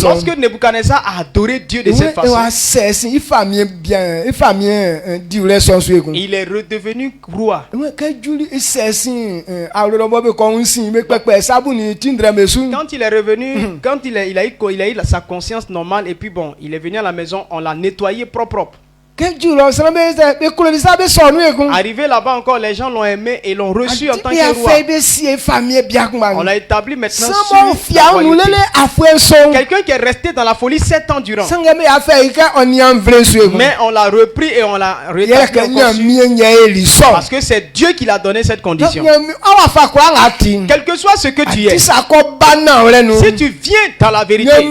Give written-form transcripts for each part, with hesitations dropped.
Lorsque Nebuchadnezzar a adoré Dieu de cette façon, il est redevenu roi. Quand il est revenu, quand il a eu sa conscience normale, et puis bon, il est venu à la maison, on l'a nettoyé propre. Arrivé là-bas encore, les gens l'ont aimé et l'ont reçu en tant que roi. On l'a établi maintenant sur quelqu'un qui est resté dans la folie 7 ans durant. Mais on l'a repris et on l'a rétabli parce que c'est Dieu qui l'a donné cette condition. Quel que soit ce que tu es, si tu viens dans la vérité,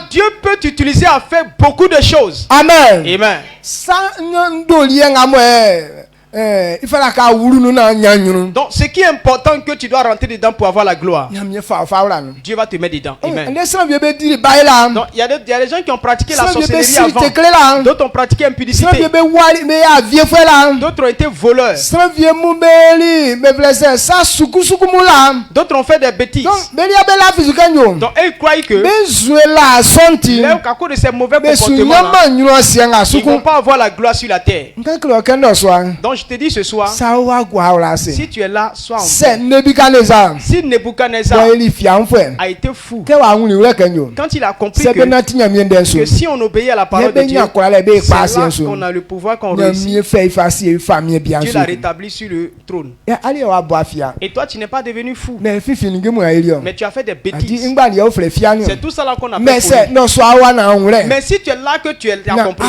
Dieu peut t'utiliser à faire beaucoup de choses. Amen. Amen. Donc ce qui est important que tu dois rentrer dedans pour avoir la gloire, Dieu va te mettre dedans. Amen. Donc il y a des gens qui ont pratiqué la sorcellerie avant. D'autres ont pratiqué l'impudicité. D'autres ont été voleurs. D'autres ont fait des bêtises. Donc ils croient que à cause de ces mauvais comportements, ils ne vont pas avoir la gloire sur la terre. Donc je te dis ce soir, si tu es là, sois en paix. Si Nebuchadnezzar a été fou, quand il a compris que si on obéit à la parole de Dieu, c'est là qu'on a le pouvoir, qu'on réussit. Dieu l'a rétabli sur le trône. Et toi, tu n'es pas devenu fou, mais tu as fait des bêtises. C'est tout ça là qu'on appelle folie. Mais si tu es là, que tu as compris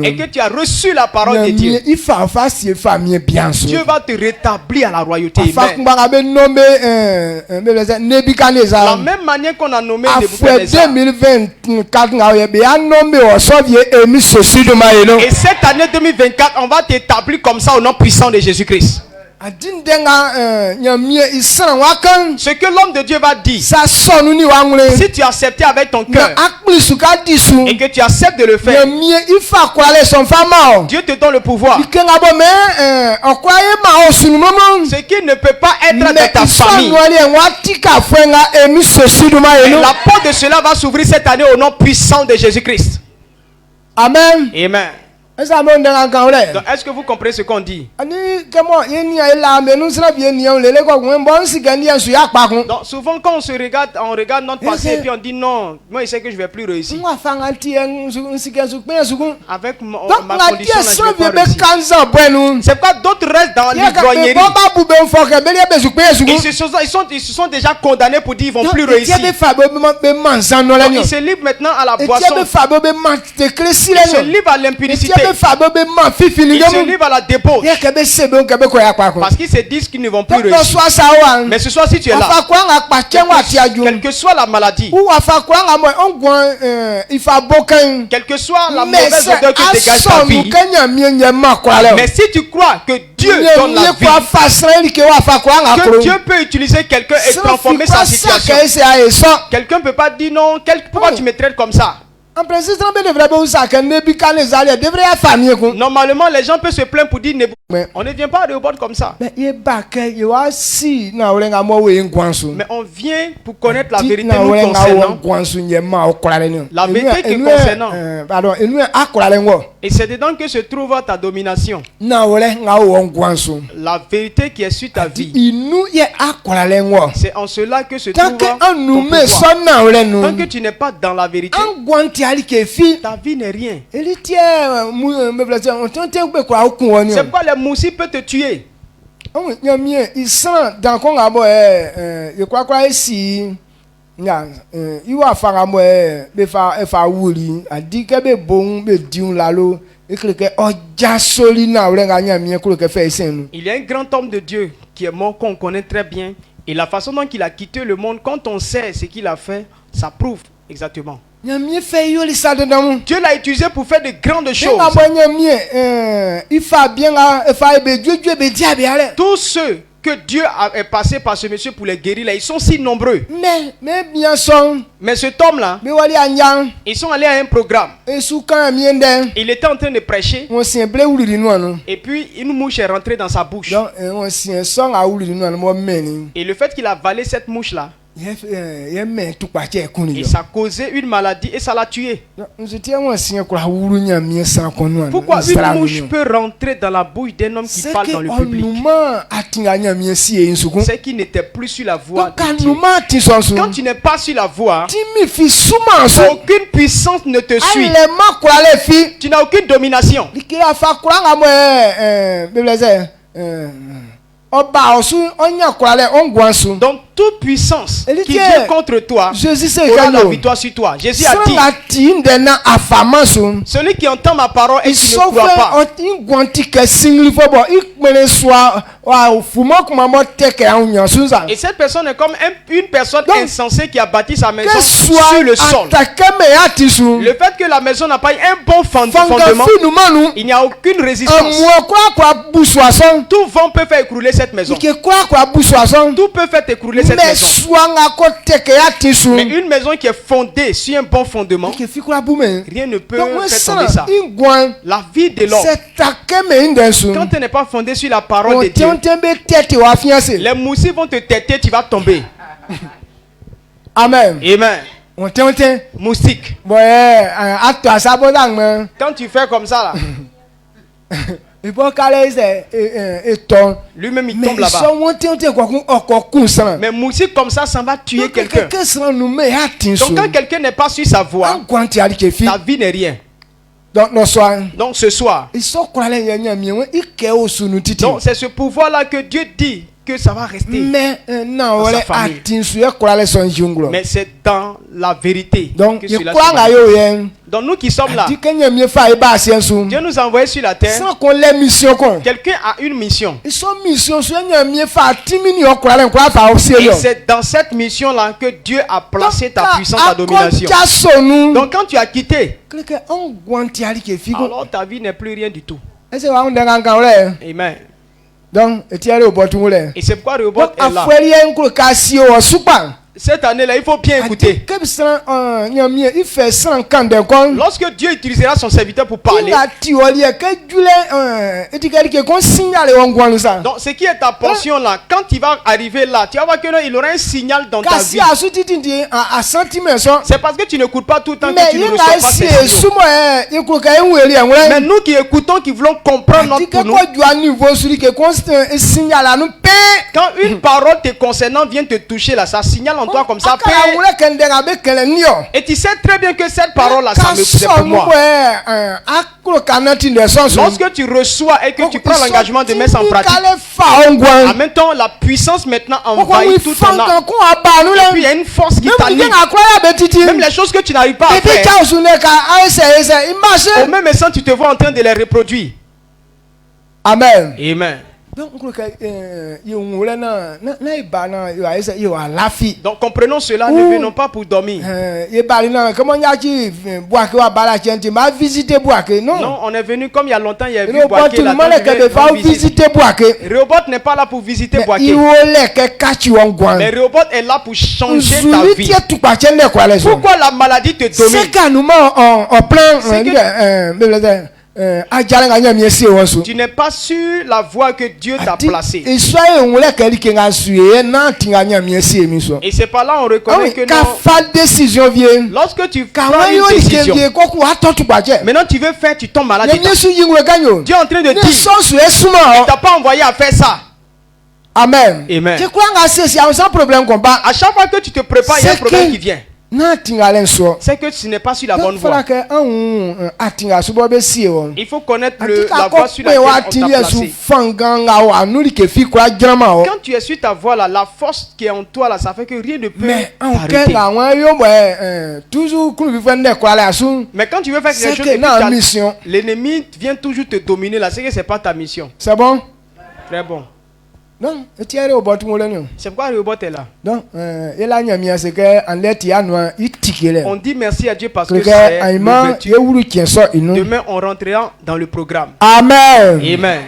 et que tu as reçu la parole de Dieu, Dieu va te rétablir à la royauté. La même manière qu'on a nommé Nebuchadnezzar. Et cette année 2024, on va t'établir comme ça au nom puissant de Jésus-Christ. Ce que l'homme de Dieu va dire, si tu acceptes avec ton cœur et que tu acceptes de le faire, Dieu te donne le pouvoir. Ce qui ne peut pas être de ta famille, et la porte de cela va s'ouvrir cette année au nom puissant de Jésus-Christ. Amen. Amen. Donc, est-ce que vous comprenez ce qu'on dit? Donc souvent quand on regarde notre passé et puis on dit non, moi je sais que je ne vais plus réussir. Avec ma condition là, je vais pas réussir. C'est pas d'autres restent dans l'ivrognerie. Ils se sont déjà condamnés pour dire qu'ils ne vont plus réussir. Donc, ils se livrent maintenant à la boisson. Ils se livrent à l'impudicité. Ils se livrent à la débauche. Parce qu'ils se disent qu'ils ne vont plus réussir. Mais ce soir, si tu es là, quelle que soit la maladie, quelle que soit la mauvaise odeur que dégage ta vie, mais si tu crois que Dieu donne la vie, que Dieu peut utiliser quelqu'un et transformer sa situation, quelqu'un ne peut pas dire non, pourquoi tu me traites comme ça? Normalement, les gens peuvent se plaindre pour dire on ne vient pas à Rehoboth comme ça. Mais on vient pour connaître la vérité nous concernant. La vérité qui concernant. Et c'est dedans que se trouve ta domination. La vérité qui est sur ta vie. C'est en cela que se trouve ton pouvoir. Tant que tu n'es pas dans la vérité, ta vie n'est rien. C'est pas les moussis peuvent te tuer. Il y a un grand homme de Dieu qui est mort qu'on connaît très bien. Et la façon dont il a quitté le monde, quand on sait ce qu'il a fait, ça prouve exactement. Dieu l'a utilisé pour faire de grandes choses. Tous ceux que Dieu est passé par ce monsieur pour les guérir là, ils sont si nombreux. Mais bien sûr. Mais cet homme-là, ils sont allés à un programme. Il était en train de prêcher. Et puis une mouche est rentrée dans sa bouche. Et le fait qu'il a avalé cette mouche-là, et ça a causé une maladie et ça l'a tué. Pourquoi une mouche peut rentrer dans la bouche d'un homme qui parle dans le public? C'est qu'il n'était plus sur la voie de Dieu. Quand tu n'es pas sur la voie, aucune puissance ne te suit. Tu n'as aucune domination. Donc toute puissance qui vient contre toi aura la victoire sur toi. Jésus a dit, celui qui entend ma parole et qui ne croit pas, et cette personne est comme une personne insensée qui a bâti sa maison sur le sol. Le fait que la maison n'a pas eu un bon fondement, il n'y a aucune résistance. Tout vent peut faire écrouler cette maison. Tout peut faire écrouler cette maison. Mais une maison qui est fondée sur un bon fondement, rien ne peut faire tomber ça. La vie de l'homme, quand elle n'est pas fondée sur la parole de Dieu, les moustiques vont te têter, tu vas tomber. Amen. Amen. Moustique. Quand tu fais comme ça là, lui-même il tombe là-bas. Mais moustique comme ça va tuer quelqu'un. Donc quand quelqu'un n'est pas sur sa voie, ta vie n'est rien. Donc ce soir, donc c'est ce pouvoir là que Dieu dit que ça va rester dans sa famille. Mais c'est dans la vérité que cela se manifeste. Donc nous qui sommes là, Dieu nous a envoyés sur la terre. Quelqu'un a une mission. Et c'est dans cette mission là que Dieu a placé ta puissance, ta domination. Donc quand tu as quitté, alors ta vie n'est plus rien du tout. Amen. Et c'est pourquoi Rehoboth est là. Cette année-là, il faut bien écouter. Lorsque Dieu utilisera son serviteur pour parler, donc ce qui est ta portion là, quand il va arriver là, tu vas voir qu'il aura un signal dans ta vie. C'est parce que tu n'écoutes pas tout le temps que tu ne reçois pas ces signaux. Mais nous qui écoutons, qui voulons comprendre notre pour nous, quand une parole te concernant vient te toucher là, ça signale en toi comme ça. Et tu sais très bien que cette parole là, c'est pour moi. Lorsque tu reçois et que tu prends l'engagement de mettre ça en pratique, en même temps la puissance maintenant envahit tout ton âme. Et puis il y a une force qui t'anime. Même les choses que tu n'arrives pas à faire, au même instant tu te vois en train de les reproduire. Amen. Amen. Donc comprenons cela, ne venons pas pour dormir. Non, on est venu comme il y a longtemps, il y a vu Boaké là. Rehoboth n'est pas là pour visiter Boaké. Mais Rehoboth est là pour changer ta vie. Pourquoi la maladie te domine? Tu n'es pas sur la voie que Dieu t'a placée. Et c'est par là on reconnaît que lorsque tu prends une décision, maintenant tu veux faire, tu tombes malade. Dieu est en train de dire, il ne t'a pas envoyé à faire ça. Amen. Amen. À chaque fois que tu te prépares, il y a un problème qui vient. C'est que tu n'es pas sur la bonne voie. Il faut connaître la voie sur laquelle on t'a placé. Quand tu es sur ta voie là, la force qui est en toi là, ça fait que rien ne peut t'arrêter. Mais quand tu veux faire quelque chose, l'ennemi vient toujours te dominer là, c'est que c'est pas ta mission. C'est bon? Très bon. Non, c'est pourquoi Rehoboth est là. On dit merci à Dieu parce que c'est l'ouverture. Demain on rentrera dans le programme. Amen. Amen.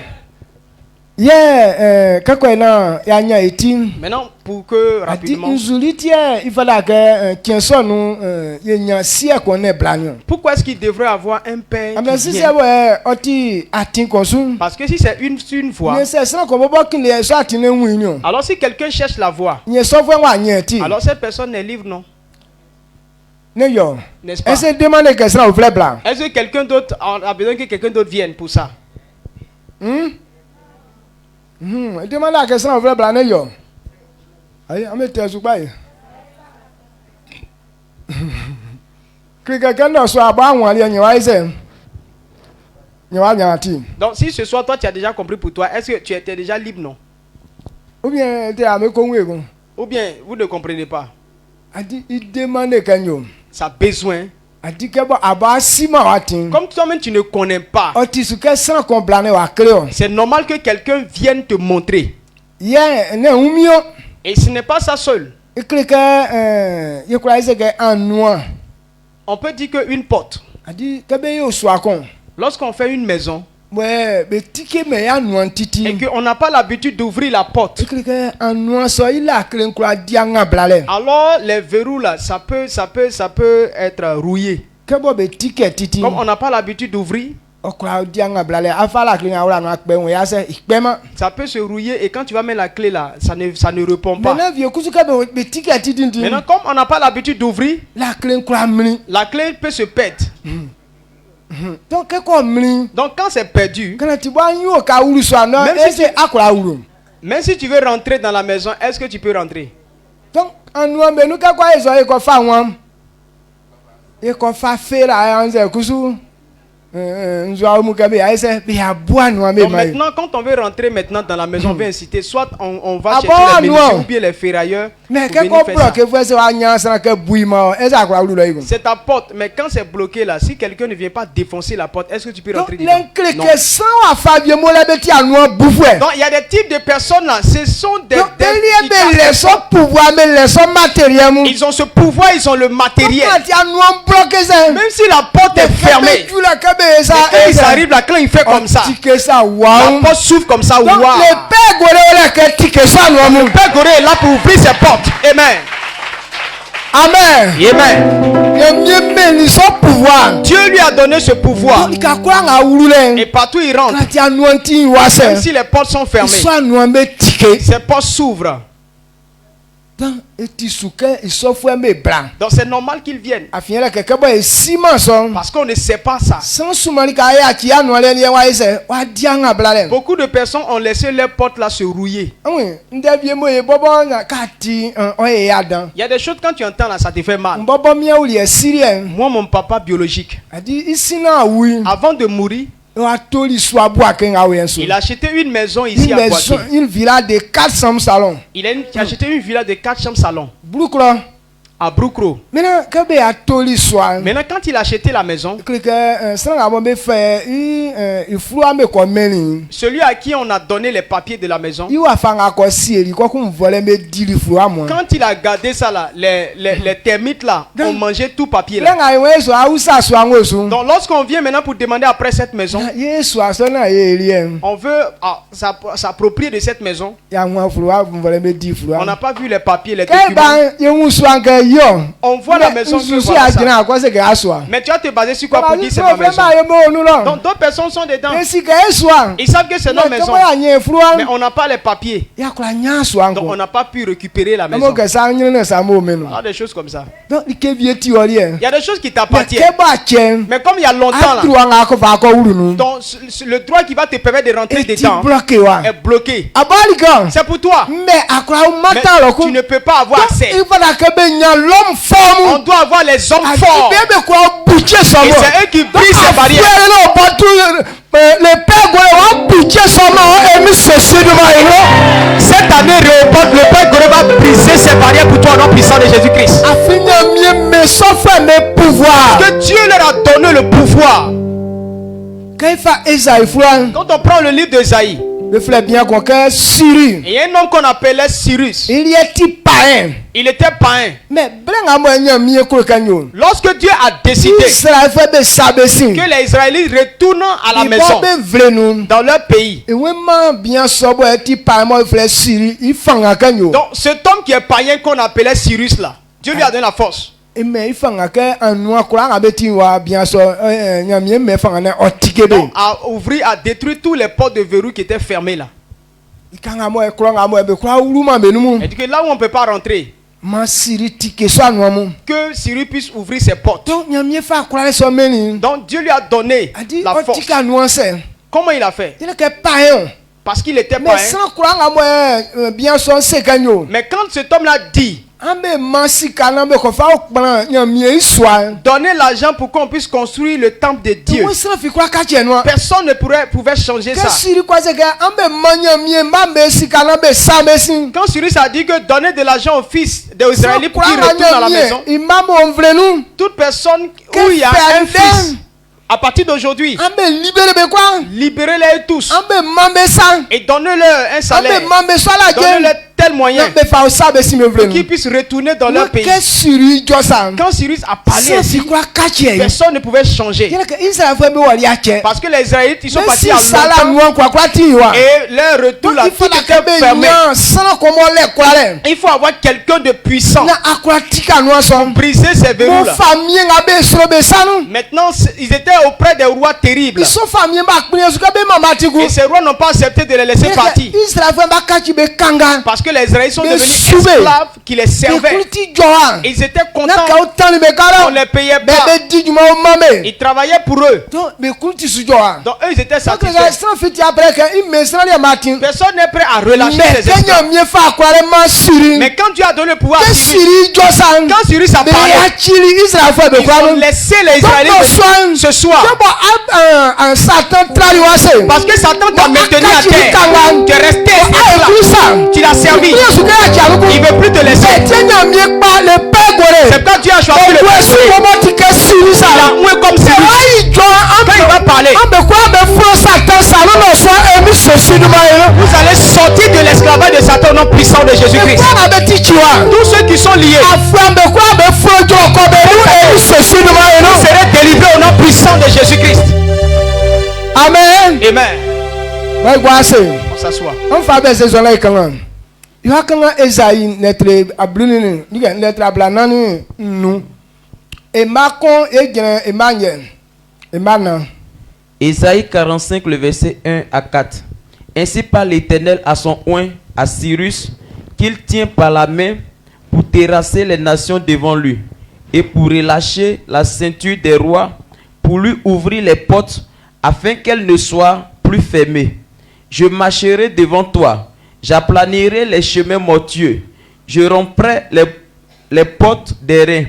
Maintenant, pour que rapidement. Pourquoi est-ce qu'il devrait avoir un père qui vient? Parce que si c'est une voix, alors si quelqu'un cherche la voix, alors cette personne est libre, non? N'est-ce pas? Est-ce que quelqu'un d'autre a besoin que quelqu'un d'autre vienne pour ça? Demande la question au vrai blanc. Allez, on met tes soupailles. Que quelqu'un ne soit pas un alien, donc si ce soir toi tu as déjà compris pour toi, est-ce que tu étais déjà libre, non? Ou bien tu as ou bien vous ne comprenez pas? Il demande quelqu'un. Ça a besoin. Comme toi-même tu ne connais pas, c'est normal que quelqu'un vienne te montrer. Et ce n'est pas ça seul. On peut dire qu'une porte, lorsqu'on fait une maison et qu'on n'a pas l'habitude d'ouvrir la porte, alors les verrous là, ça peut être rouillé. Comme on n'a pas l'habitude d'ouvrir, ça peut se rouiller et quand tu vas mettre la clé là, ça ne répond pas. Maintenant, comme on n'a pas l'habitude d'ouvrir, la clé peut se perdre. Donc quand c'est perdu, même si tu veux rentrer dans la maison, est-ce que tu peux rentrer? Donc maintenant, quand on veut rentrer maintenant dans la maison, on veut inciter, soit on va chercher les ménagers ou bien les ferrailleurs. C'est ta porte, mais quand c'est bloqué là, si quelqu'un ne vient pas défoncer la porte, est-ce que tu peux rentrer dedans? Donc il y a des types de personnes là, ce sont des ils ont ce pouvoir, ils ont le matériel. Même si la porte est fermée, et ils arrivent, la clé il fait comme ça. La porte s'ouvre comme ça. Le Père Goré est là pour ouvrir ses portes. Amen. Amen. Amen. Dieu lui a donné ce pouvoir. Et partout il rentre. Même si les portes sont fermées, ces portes s'ouvrent. Donc c'est normal qu'ils viennent. Parce qu'on ne sait pas ça. Beaucoup de personnes ont laissé leurs portes là se rouiller. Il y a des choses quand tu entends là, ça te fait mal. Moi, mon papa biologique, avant de mourir, il a acheté une maison ici à Poitiers. Une villa de 400 salons. Il a acheté une villa de 400 salons. À Broukro. Maintenant, quand il a acheté la maison, celui à qui on a donné les papiers de la maison, quand il a gardé ça là, les termites là ont mangé tout papier là. Donc lorsqu'on vient maintenant pour demander après cette maison, on veut s'approprier de cette maison. On n'a pas vu les papiers, les documents. On voit la maison que voilà ça. Mais tu vas te baser sur quoi pour dire c'est ma maison? Donc d'autres personnes sont dedans. Ils savent que c'est notre maison. Mais on n'a pas les papiers. Donc on n'a pas pu récupérer la maison. Il y a des choses comme ça. Il y a des choses qui t'appartiennent. Mais comme il y a longtemps là, donc le droit qui va te permettre de rentrer dedans est bloqué. C'est pour toi. Mais tu ne peux pas avoir accès. L'homme fort. On doit avoir les hommes forts. Et c'est eux qui brisent ces barrières. Le Père Goré va bouger son nom et mis ceci devant eux. Cette année, le Père Goré va briser ces barrières pour toi au nom puissant de Jésus-Christ. Que Dieu leur a donné le pouvoir. Quand on prend le livre d'Ésaïe, Le frère bien qu'on Cyrus. Il y a un homme qu'on appelait Cyrus. Il était païen. Il était païen. Mais lorsque Dieu a décidé que les Israélites retournent à la maison dans leur pays, donc cet homme qui est païen qu'on appelait Cyrus là, Dieu lui a donné la force. Donc, à détruire tous les portes de verrou qui étaient fermées là. Et que là où on ne peut pas rentrer, que Cyrus puisse ouvrir ses portes. Donc Dieu lui a donné la force. Comment il a fait? Parce qu'il était païen. Mais quand cet homme l'a dit, donner l'argent pour qu'on puisse construire le temple de Dieu, personne ne pouvait changer ça. Quand Cyrus a dit que donner de l'argent au fils des Israélites pour qu'il retourne à la maison, toute personne où il y a un fils, à partir d'aujourd'hui, libérez-les tous et donnez-leur un salaire, donnez-leur tel moyen pour qu'ils puissent retourner dans leur pays. Quand Cyrus a parlé, personne ne pouvait changer. Parce que les Israélites, ils sont partis à longtemps et leur retour là, tout était fermé. Il faut avoir quelqu'un de puissant pour briser ces verrous là. Maintenant, ils étaient auprès des rois terribles. Et ces rois n'ont pas accepté de les laisser partir. Parce que les Israélites sont devenus esclaves qui les servaient. Ils étaient contents. On les payait pas. Ils travaillaient pour eux. Donc eux, ils étaient satisfaits. Personne n'est prêt à relâcher ses esclaves. Mais quand Dieu a donné le pouvoir à Cyrus, quand Cyrus a parlé, ils ont laissé les Israélites ce soir. Parce que Satan t'a maintenu à terre. Tu es resté esclave. Tu l'as servi. Il ne veut plus te laisser. C'est quand Dieu a choisi le péché. Il a oué comme ça. Quand il va parler, vous allez sortir de l'esclavage de Satan au nom puissant de Jésus-Christ. Tous ceux qui sont liés, vous serez délivrés au nom puissant de Jésus-Christ. Amen. Amen. On s'assoit. Ésaïe 45, le verset 1 à 4. Ainsi parle l'Éternel à son oint, à Cyrus, qu'il tient par la main pour terrasser les nations devant lui, et pour relâcher la ceinture des rois, pour lui ouvrir les portes, afin qu'elles ne soient plus fermées. Je marcherai devant toi, j'aplanirai les chemins mortueux, je romprai les portes d'airain,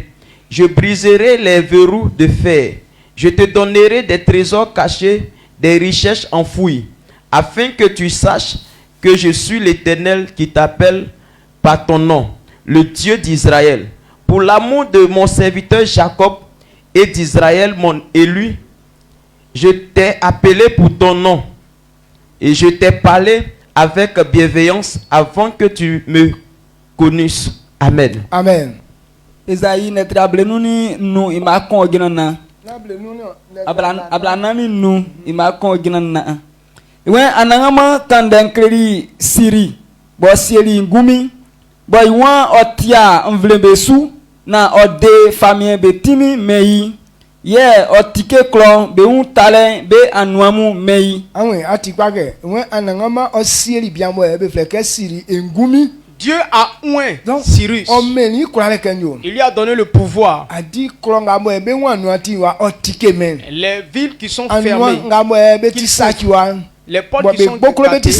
je briserai les verrous de fer, je te donnerai des trésors cachés, des richesses enfouies, afin que tu saches que je suis l'Éternel qui t'appelle par ton nom, le Dieu d'Israël. Pour l'amour de mon serviteur Jacob et d'Israël, mon élu, je t'ai appelé pour ton nom et je t'ai parlé avec bienveillance avant que tu me connaisses. Amen. Amen. Esaïe ne trable nuni nu imakon ginana. Ablanani nu imakon ginana. Iwe anangama tandankleri siri bo sieli ngumi bo iwan otia mvlembesu na ode famille betimi meyi. Yeah, otike klon be un talent be anuamu mei. Awen atikpake, wen anangama osieli biamo ebe fleke siri engumi. Dieu a oint Cyrus. Il lui a donné le pouvoir. Les villes qui sont fermées, les portes qui sont gâtées,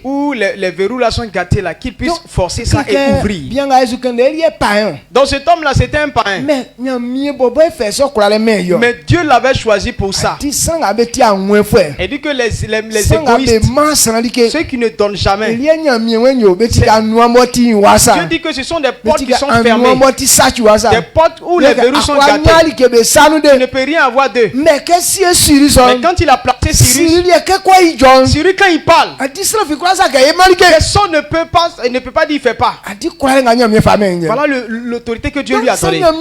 où les verrous là sont gâtés là, qu'ils puissent forcer ça et ouvrir. Donc cet homme là c'était un païen. Mais Dieu l'avait choisi pour ça. Et dit que les égoïstes, ceux qui ne donnent jamais, Dieu dit que ce sont des portes qui sont fermées, des portes où les verrous sont gâtés. Tu ne peux rien avoir d'eux. Mais quand il a placé Cyrus Syrie, quand il parle, personne ne peut pas dire il fait pas. Voilà l'autorité que Dieu lui a donnée. Donc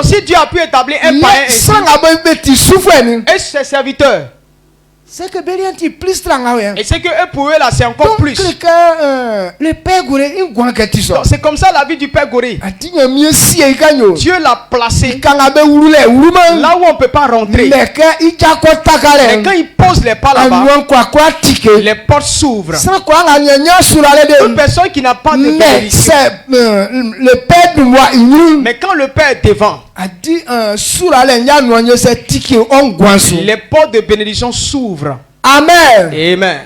si Dieu a pu établir un païen et ses serviteurs, c'est que Belianti plus strong. Et c'est que eux pour eux là c'est encore plus. Le Père Goré, c'est comme ça la vie du Père Goré. Dieu l'a placé là où on peut pas rentrer. Mais quand il pose les pas là-bas, les portes s'ouvrent. Toute personne qui n'a pas de bénédiction. Le Père de moi, mais quand le Père est devant, les portes de bénédiction s'ouvrent. Amen. Amen.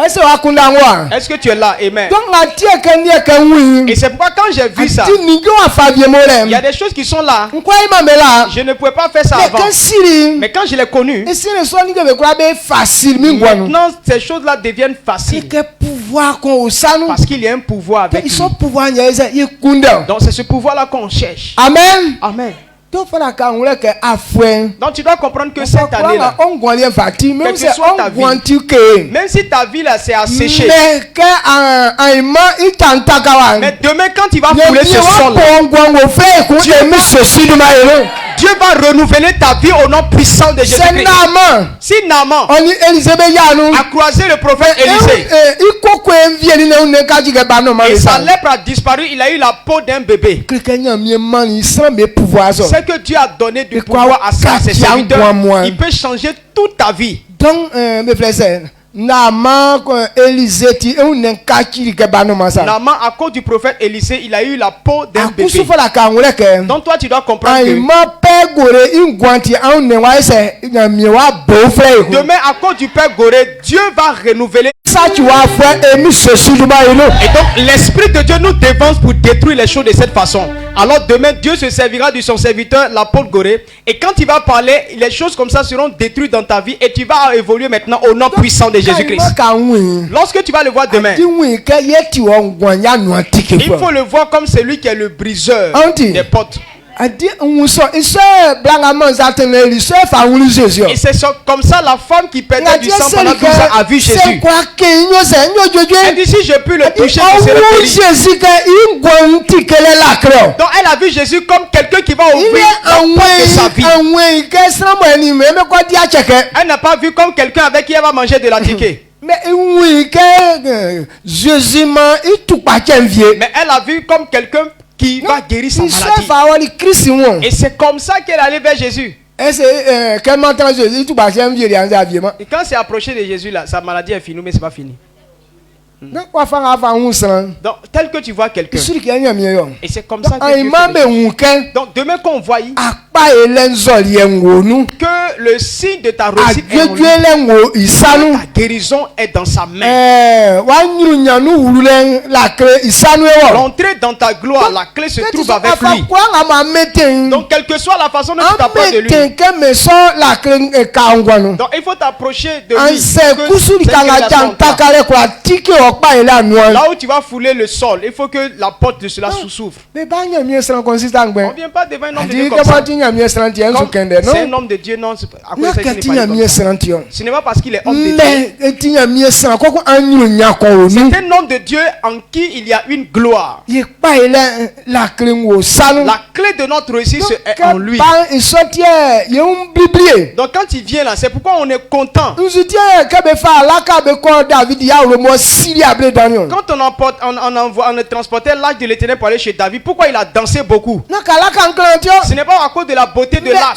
Est-ce que tu es là? Amen. Et c'est pourquoi quand j'ai vu ça, il y a des choses qui sont là. Je ne pouvais pas faire ça avant. Mais quand je l'ai connu, maintenant ces choses-là deviennent faciles. Parce qu'il y a un pouvoir avec lui. Donc c'est ce pouvoir-là qu'on cherche. Amen. Amen. Donc tu dois comprendre que cette année-là, même si ta vie là c'est asséchée, mais demain quand tu vas fouler ce sol, Dieu va renouveler ta vie au nom puissant de Jésus-Christ. Si Naaman a croisé le prophète Élisée et sa lèpre a disparu, il a eu la peau d'un bébé. C'est que Dieu a donné du pouvoir à ses serviteurs. Il peut changer toute ta vie. Donc, mes frères, Naaman, à cause du prophète Élisée, il a eu la peau d'un bébé. Donc toi tu dois comprendre que demain à cause du Père Goré, Dieu va renouveler. Et donc l'Esprit de Dieu nous dévance pour détruire les choses de cette façon. Alors demain Dieu se servira de son serviteur l'apôtre Goré. Et quand il va parler, les choses comme ça seront détruites dans ta vie. Et tu vas évoluer maintenant au nom puissant de Jésus-Christ. Lorsque tu vas le voir demain, il faut le voir comme celui qui est le briseur des portes. Et c'est comme ça la femme qui perdait du sang pendant 12 ans a vu Jésus. Elle dit si je peux le toucher, je serai guéri. Donc elle a vu Jésus comme quelqu'un qui va ouvrir la porte de sa vie. Elle n'a pas vu comme quelqu'un avec qui elle va manger de la ticket. Mais elle a vu comme quelqu'un qui va guérir sa maladie. Et c'est comme ça qu'elle allait vers Jésus. Et quand c'est approché de Jésus là, sa maladie est finie, mais c'est pas fini. Donc tel que tu vois quelqu'un, et c'est comme ça que donc demain qu'on voit que le signe de ta réussite est en lui, ta guérison est dans sa main. L'entrée dans ta gloire, la clé se trouve avec lui. Donc quelle que soit la façon dont tu t'approches de lui, donc il faut t'approcher de lui. Là où tu vas fouler le sol, il faut que la porte de cela s'ouvre. On ne vient pas devant un homme de Dieu comme ça. C'est un homme de Dieu, non. Ce n'est pas parce qu'il est homme de Dieu. C'est un homme de Dieu en qui il y a une gloire. La clé de notre réussite est en lui. Donc quand il vient là, c'est pourquoi on est content. Quand on a transporté l'âge de l'Éternel pour aller chez David, pourquoi il a dansé beaucoup? Ce n'est pas à cause de la beauté de l'âge.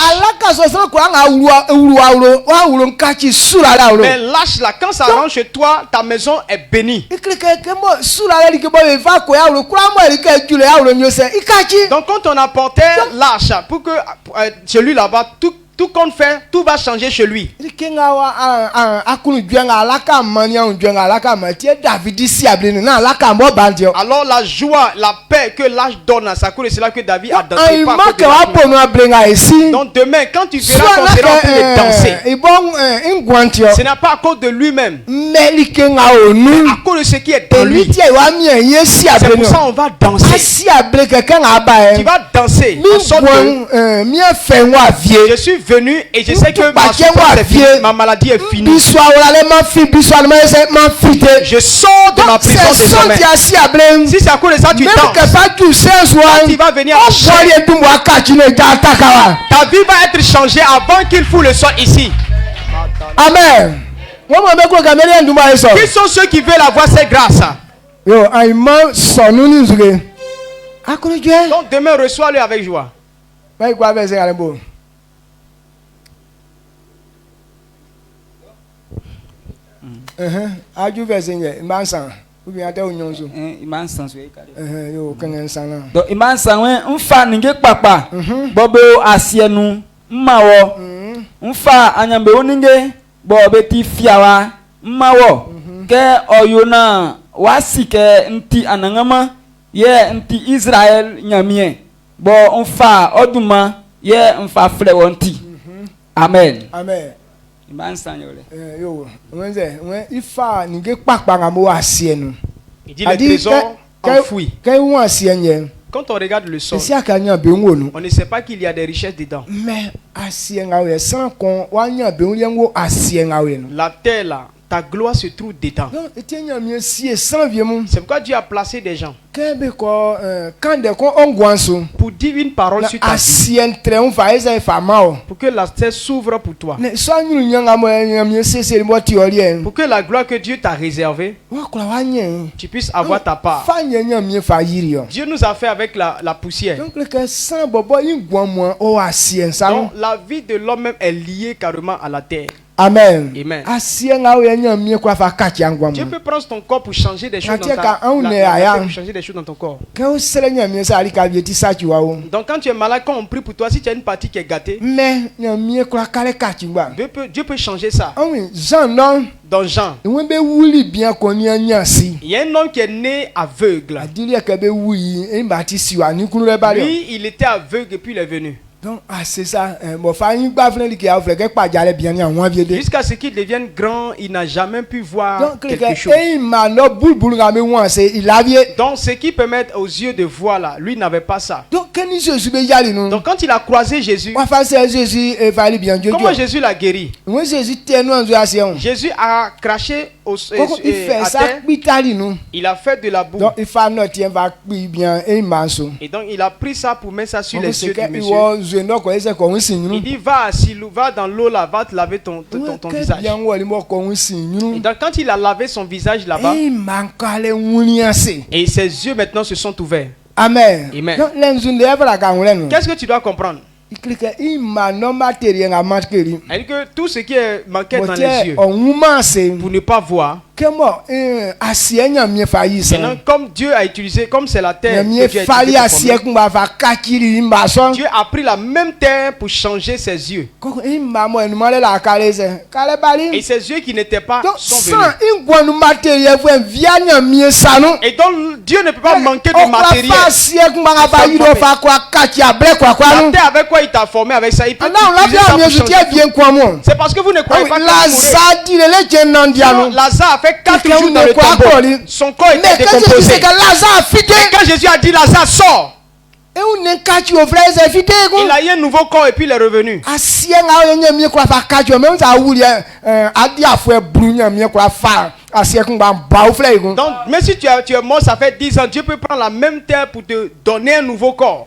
Mais l'âge là, quand ça rentre chez toi, ta maison est bénie. Donc quand on apportait l'âge pour que celui là-bas, tout compte fait, tout va changer chez lui. Alors la joie, la paix que l'âge donne, c'est à cause de cela que David a dansé. Donc demain, quand tu verras qu'on sera en train de danser, ce n'est pas à cause de lui-même, mais à cause de ce qui est dans lui. C'est pour ça qu'on va danser. Tu vas danser en sorte que je suis venu et je sais que ma maladie est finie. Je sors de ma prison désormais. Si c'est à cause de ça tu danses, quand il va venir ta vie va être changée avant qu'il fout le sol ici. Amen. Qui sont ceux qui veulent avoir ces grâces? Donc demain reçois-le avec joie. beti fiawa mmawo ke oyona wasike nti anangama ye nti Israel nyamie bo mfa oduma ye mfa fle wonti. Amen. Amen. Imansan yole yo wenze wen ifa ninge papa ngamo asie nu. Il dit les trésors enfouis. Quand on regarde le sol, on ne sait pas qu'il y a des richesses dedans. La terre là, ta gloire se trouve dedans. C'est pourquoi Dieu a placé des gens pour dire une parole sur ta vie, pour que la terre s'ouvre pour toi, pour que la gloire que Dieu t'a réservée, tu puisses avoir ta part. Dieu nous a fait avec la poussière. Donc la vie de l'homme même est liée carrément à la terre. Amen. Amen. Dieu peut prendre ton corps pour changer des choses dans ton corps. Donc quand tu es malade, quand on prie pour toi, si tu as une partie qui est gâtée, Dieu peut changer ça. Dans Jean, il y a un homme qui est né aveugle. Lui, il était aveugle et puis il est venu. Donc, c'est ça. Jusqu'à ce qu'il devienne grand, il n'a jamais pu voir quelque chose. Donc, ce qui permet aux yeux de voir là, lui n'avait pas ça. Donc, quand il a croisé Jésus, comment Jésus l'a guéri? Jésus a craché à terre. Il a fait de la boue. Et donc, il a pris ça pour mettre ça sur les yeux du monsieur. Il dit va dans l'eau là, va te laver ton visage. Et donc quand il a lavé son visage là-bas, et ses yeux maintenant se sont ouverts. Amen. Amen. Qu'est-ce que tu dois comprendre? C'est que tout ce qui est manqué dans les yeux pour ne pas voir. Maintenant, comme Dieu a utilisé, comme c'est la terre que Dieu a pris la même terre pour changer ses yeux. Et ses yeux qui n'étaient pas sont venus. Et donc Dieu ne peut pas manquer de matériel. La terre avec quoi il t'a formé, avec ça, il peut utiliser ça pour changer. C'est parce que vous ne croyez pas que Lazare a fait 4 jours dans le tombeau. Son corps était décomposé. Et quand Jésus a dit Lazare sort, il a eu un nouveau corps et puis il est revenu. Donc, même si tu es mort, ça fait 10 ans, Dieu peut prendre la même terre pour te donner un nouveau corps.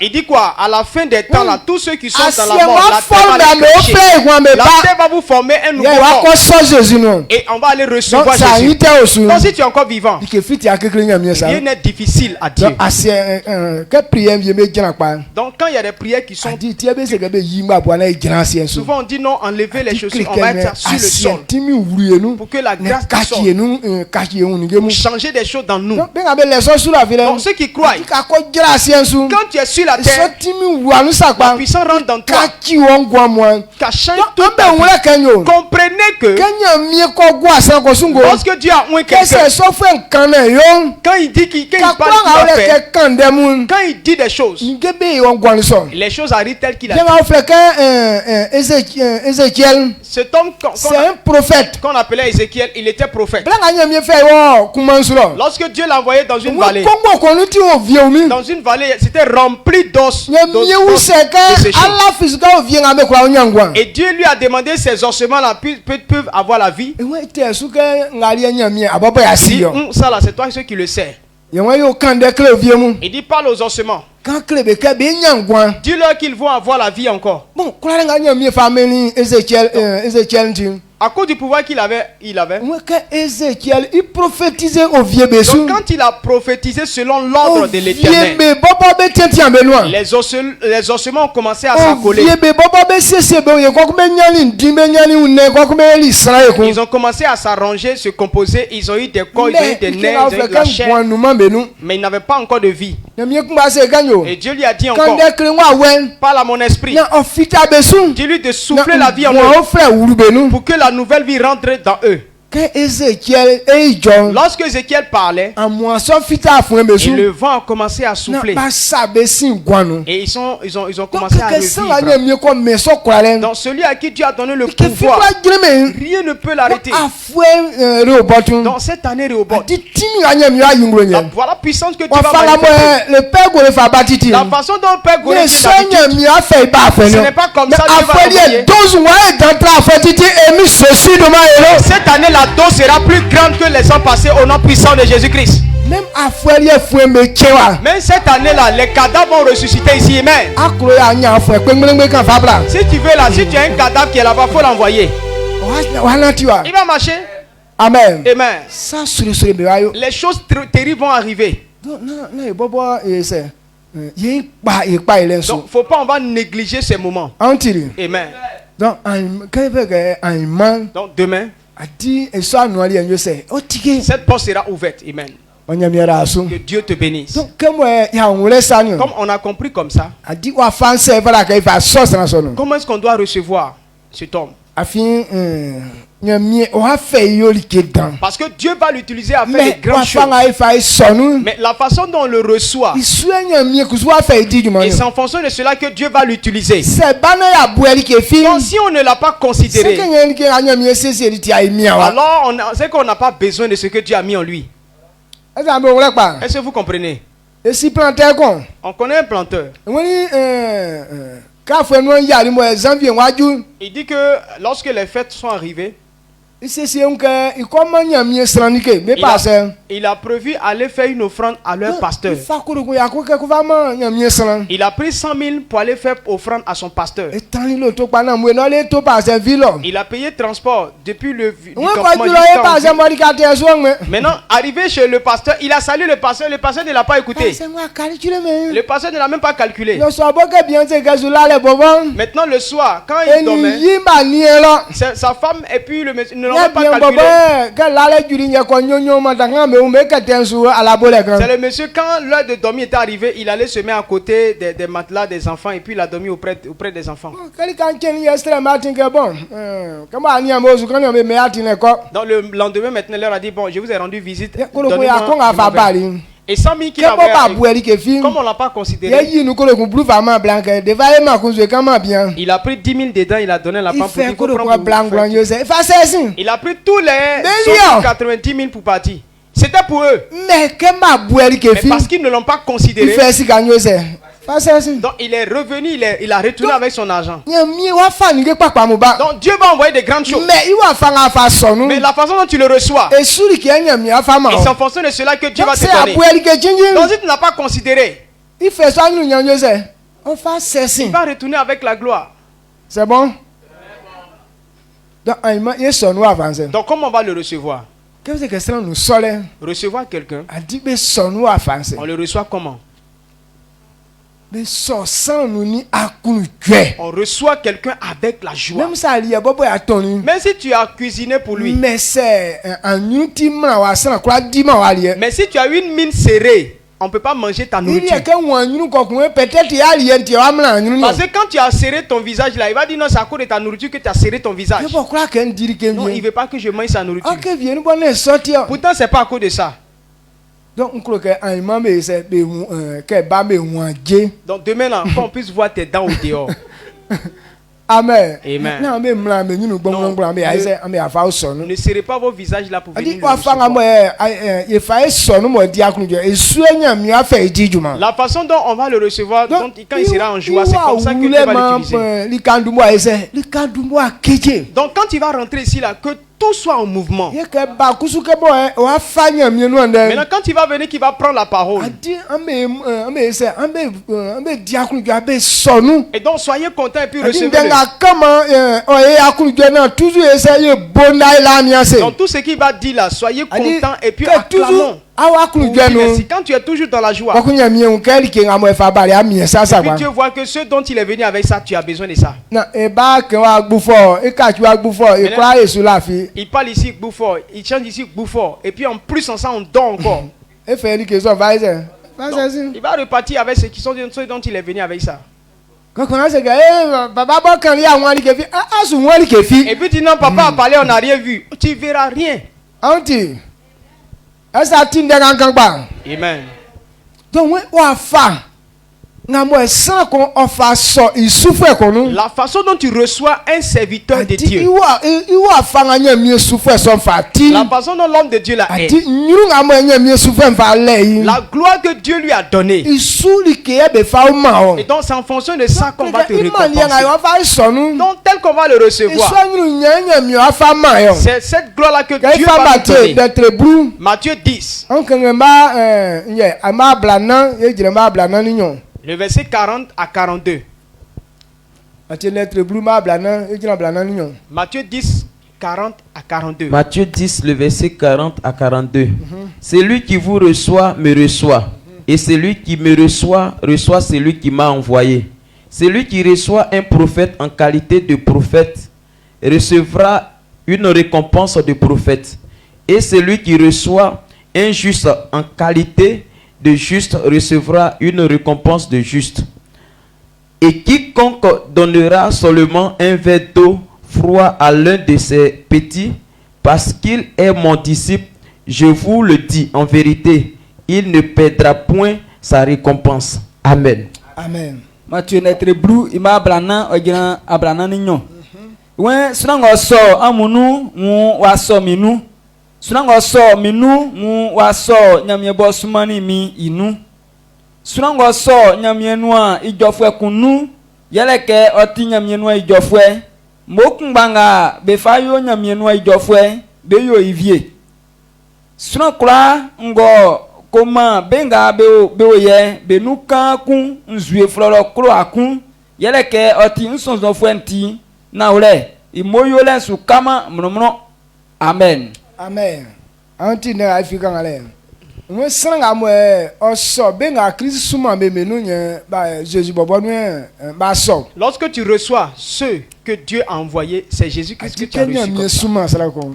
Il dit quoi? À la fin des temps, là, tous ceux qui sont dans la mort, la terre va les cracher. La terre va vous former un nouveau corps. Et on va aller recevoir Jésus. Donc, si tu es encore vivant, rien n'est difficile à Dieu. Donc, quand il y a des prières qui sont... Souvent, on dit non, enlevez les chaussures. On va être sur le sol pour que la grâce sorte, pour changer des choses dans nous. Donc ceux qui croient, quand tu es sur la terre, la puissance rentre dans toi, cachant tout ta vie. Comprenez que lorsque Dieu a oint quelqu'un, quand il dit qu'il parle, quand il dit des choses, les choses arrivent telles qu'il a dit. cet homme c'est un prophète qu'on appelait Ézéchiel, il était prophète. Lorsque Dieu l'a envoyé dans une vallée, c'était rempli d'os. Et Dieu lui a demandé ces ossements-là peuvent avoir la vie. Il dit, ça là, c'est toi ceux qui le sais. Il dit, parle aux ossements. Dis-leur qu'ils vont avoir la vie encore. À cause du pouvoir qu'il avait, Donc quand il a prophétisé selon l'ordre de l'Éternel, les ossements ont commencé à s'accoler. Ils ont commencé à s'arranger, se composer. Ils ont eu des corps, ils ont eu des nerfs, ils ont eu de la chair. Mais ils n'avaient pas encore de vie. Et Dieu lui a dit encore, parle à mon esprit. Dis-lui de souffler la vie en eux pour que la nouvelle vie rentre dans eux. Lorsque Ézéchiel parlait, et le vent a commencé à souffler, et ils ont commencé à revivre. Donc celui à qui Dieu a donné le pouvoir, rien ne peut l'arrêter. Dans cette année Rehoboth, la voilà puissance que Dieu va manifester. La façon dont le Père Goré dit d'habitude, ce n'est pas comme ça que Dieu va envoyer. Cette année, la dose sera plus grande que les ans passés au nom puissant de Jésus-Christ. Même cette année-là, les cadavres vont ressusciter ici. Amen. Si tu veux là, si tu as un cadavre qui est là-bas, il faut l'envoyer. Il va marcher. Amen. Amen. Les choses terribles vont arriver. Donc, faut pas, on va négliger ces moments. Amen. Donc demain, cette porte sera ouverte. Amen. Que Dieu te bénisse. Comme on a compris comme ça, comment est-ce qu'on doit recevoir cet homme? Parce que Dieu va l'utiliser à faire de grandes choses. Mais la façon dont on le reçoit, et c'est en fonction de cela que Dieu va l'utiliser. Donc si on ne l'a pas considéré, alors c'est qu'on n'a pas besoin de ce que Dieu a mis en lui. Est-ce que vous comprenez? On connaît un planteur. Il dit que lorsque les fêtes sont arrivées, il a prévu aller faire une offrande à leur pasteur. Il a pris 100 000 pour aller faire offrande à son pasteur. Il a payé transport depuis le campement. Maintenant, arrivé chez le pasteur, il a salué le pasteur ne l'a pas écouté. Le pasteur ne l'a même pas calculé. Maintenant, le soir, quand il dormait, sa femme et puis le monsieur ne l'ont même pas calculé. C'est le monsieur, quand l'heure de dormir était arrivée, il allait se mettre à côté des matelas des enfants et puis il a dormi auprès des enfants. Dans le lendemain, maintenant, il leur a dit, bon, je vous ai rendu visite. Et 100 000 qu'il avait, comme on ne l'a pas considéré, il a pris 10 000 dedans, il a donné la femme pour dire, il a pris tous les 90 000 pour partir. C'était pour eux. Mais parce qu'ils ne l'ont pas considéré. Donc il est revenu, il a retourné avec son argent. Donc Dieu va envoyer des grandes choses. Mais la façon dont tu le reçois, et c'est en fonction de cela que Dieu va te donner. Donc si tu n'as pas considéré, il va retourner avec la gloire. C'est bon? Donc comment on va le recevoir? Recevoir quelqu'un, on le reçoit comment? On reçoit quelqu'un avec la joie. Même si tu as cuisiné pour lui. Mais si tu as une mine serrée, on ne peut pas manger ta nourriture. Parce que quand tu as serré ton visage là, il va dire non, c'est à cause de ta nourriture que tu as serré ton visage. Non, il ne veut pas que je mange sa nourriture. Pourtant, ce n'est pas à cause de ça. Donc demain là, qu'on puisse voir tes dents au dehors. Amen. Amen. Non, ne serrez pas vos visages là pour venir. La façon dont on va le recevoir, donc, quand il sera en joie, c'est comme ça que Dieu va l'utiliser. Donc quand il va rentrer ici là, que tout soit en mouvement. Maintenant quand il va venir, qu'il va prendre la parole. Et donc soyez contents et puis recevez-le. Donc tout ce qu'il va dire là, soyez contents et puis acclamons. Merci. Quand tu es toujours dans la joie, et puis Dieu voit que ce dont il est venu avec ça, tu as besoin de ça. Il parle ici Bouffort, il chante ici Bouffort, et puis en plus en ça on dort encore. Il va repartir avec ceux dont il est venu avec ça. Et puis dit non, papa a parlé, on n'a rien vu. Tu verras rien. Amen. Donc, la façon dont tu reçois un serviteur de Dieu, la façon dont l'homme de Dieu l'a est, la gloire que Dieu lui a donnée, et donc c'est en fonction de ça qu'on va te récompenser. Donc tel qu'on va le recevoir, c'est cette gloire là que Dieu va te donner. Matthieu 10, le verset 40 à 42. Matthieu 10, 40 à 42. Matthieu 10, le verset 40 à 42. Celui qui vous reçoit me reçoit. Et celui qui me reçoit, reçoit celui qui m'a envoyé. Celui qui reçoit un prophète en qualité de prophète recevra une récompense de prophète. Et celui qui reçoit un juste en qualité de juste recevra une récompense de juste. Et quiconque donnera seulement un verre d'eau froid à l'un de ses petits, parce qu'il est mon disciple, je vous le dis en vérité, il ne perdra point sa récompense. Amen. Amen. Matthieu netre blue ima abrana ogina abrana ninyo. When sunango so amunu mu waso minu. Sunango so minu mu waso nyamye bosumani mi inu. Sunango so nyamye nua ijofwe kunu. Yeleke oti nyamye nua ijofwe. Mokumbanga befayo nyamye nua ijofwe beyo ivie. Sunankula ngo koma benga beoye benuka kun nzue floro kro akun yeleke oti nsonzo fuenti na ule imoyo le su kama mnomno. Amen. Amen. Anti na afika ngale. Mwe sanga mwe oso benga Christ suma be menu nye ba Jésus bobo nu ba so. Lorsque tu reçois ceux que Dieu a envoyé, c'est Jésus-Christ que tu as reçu.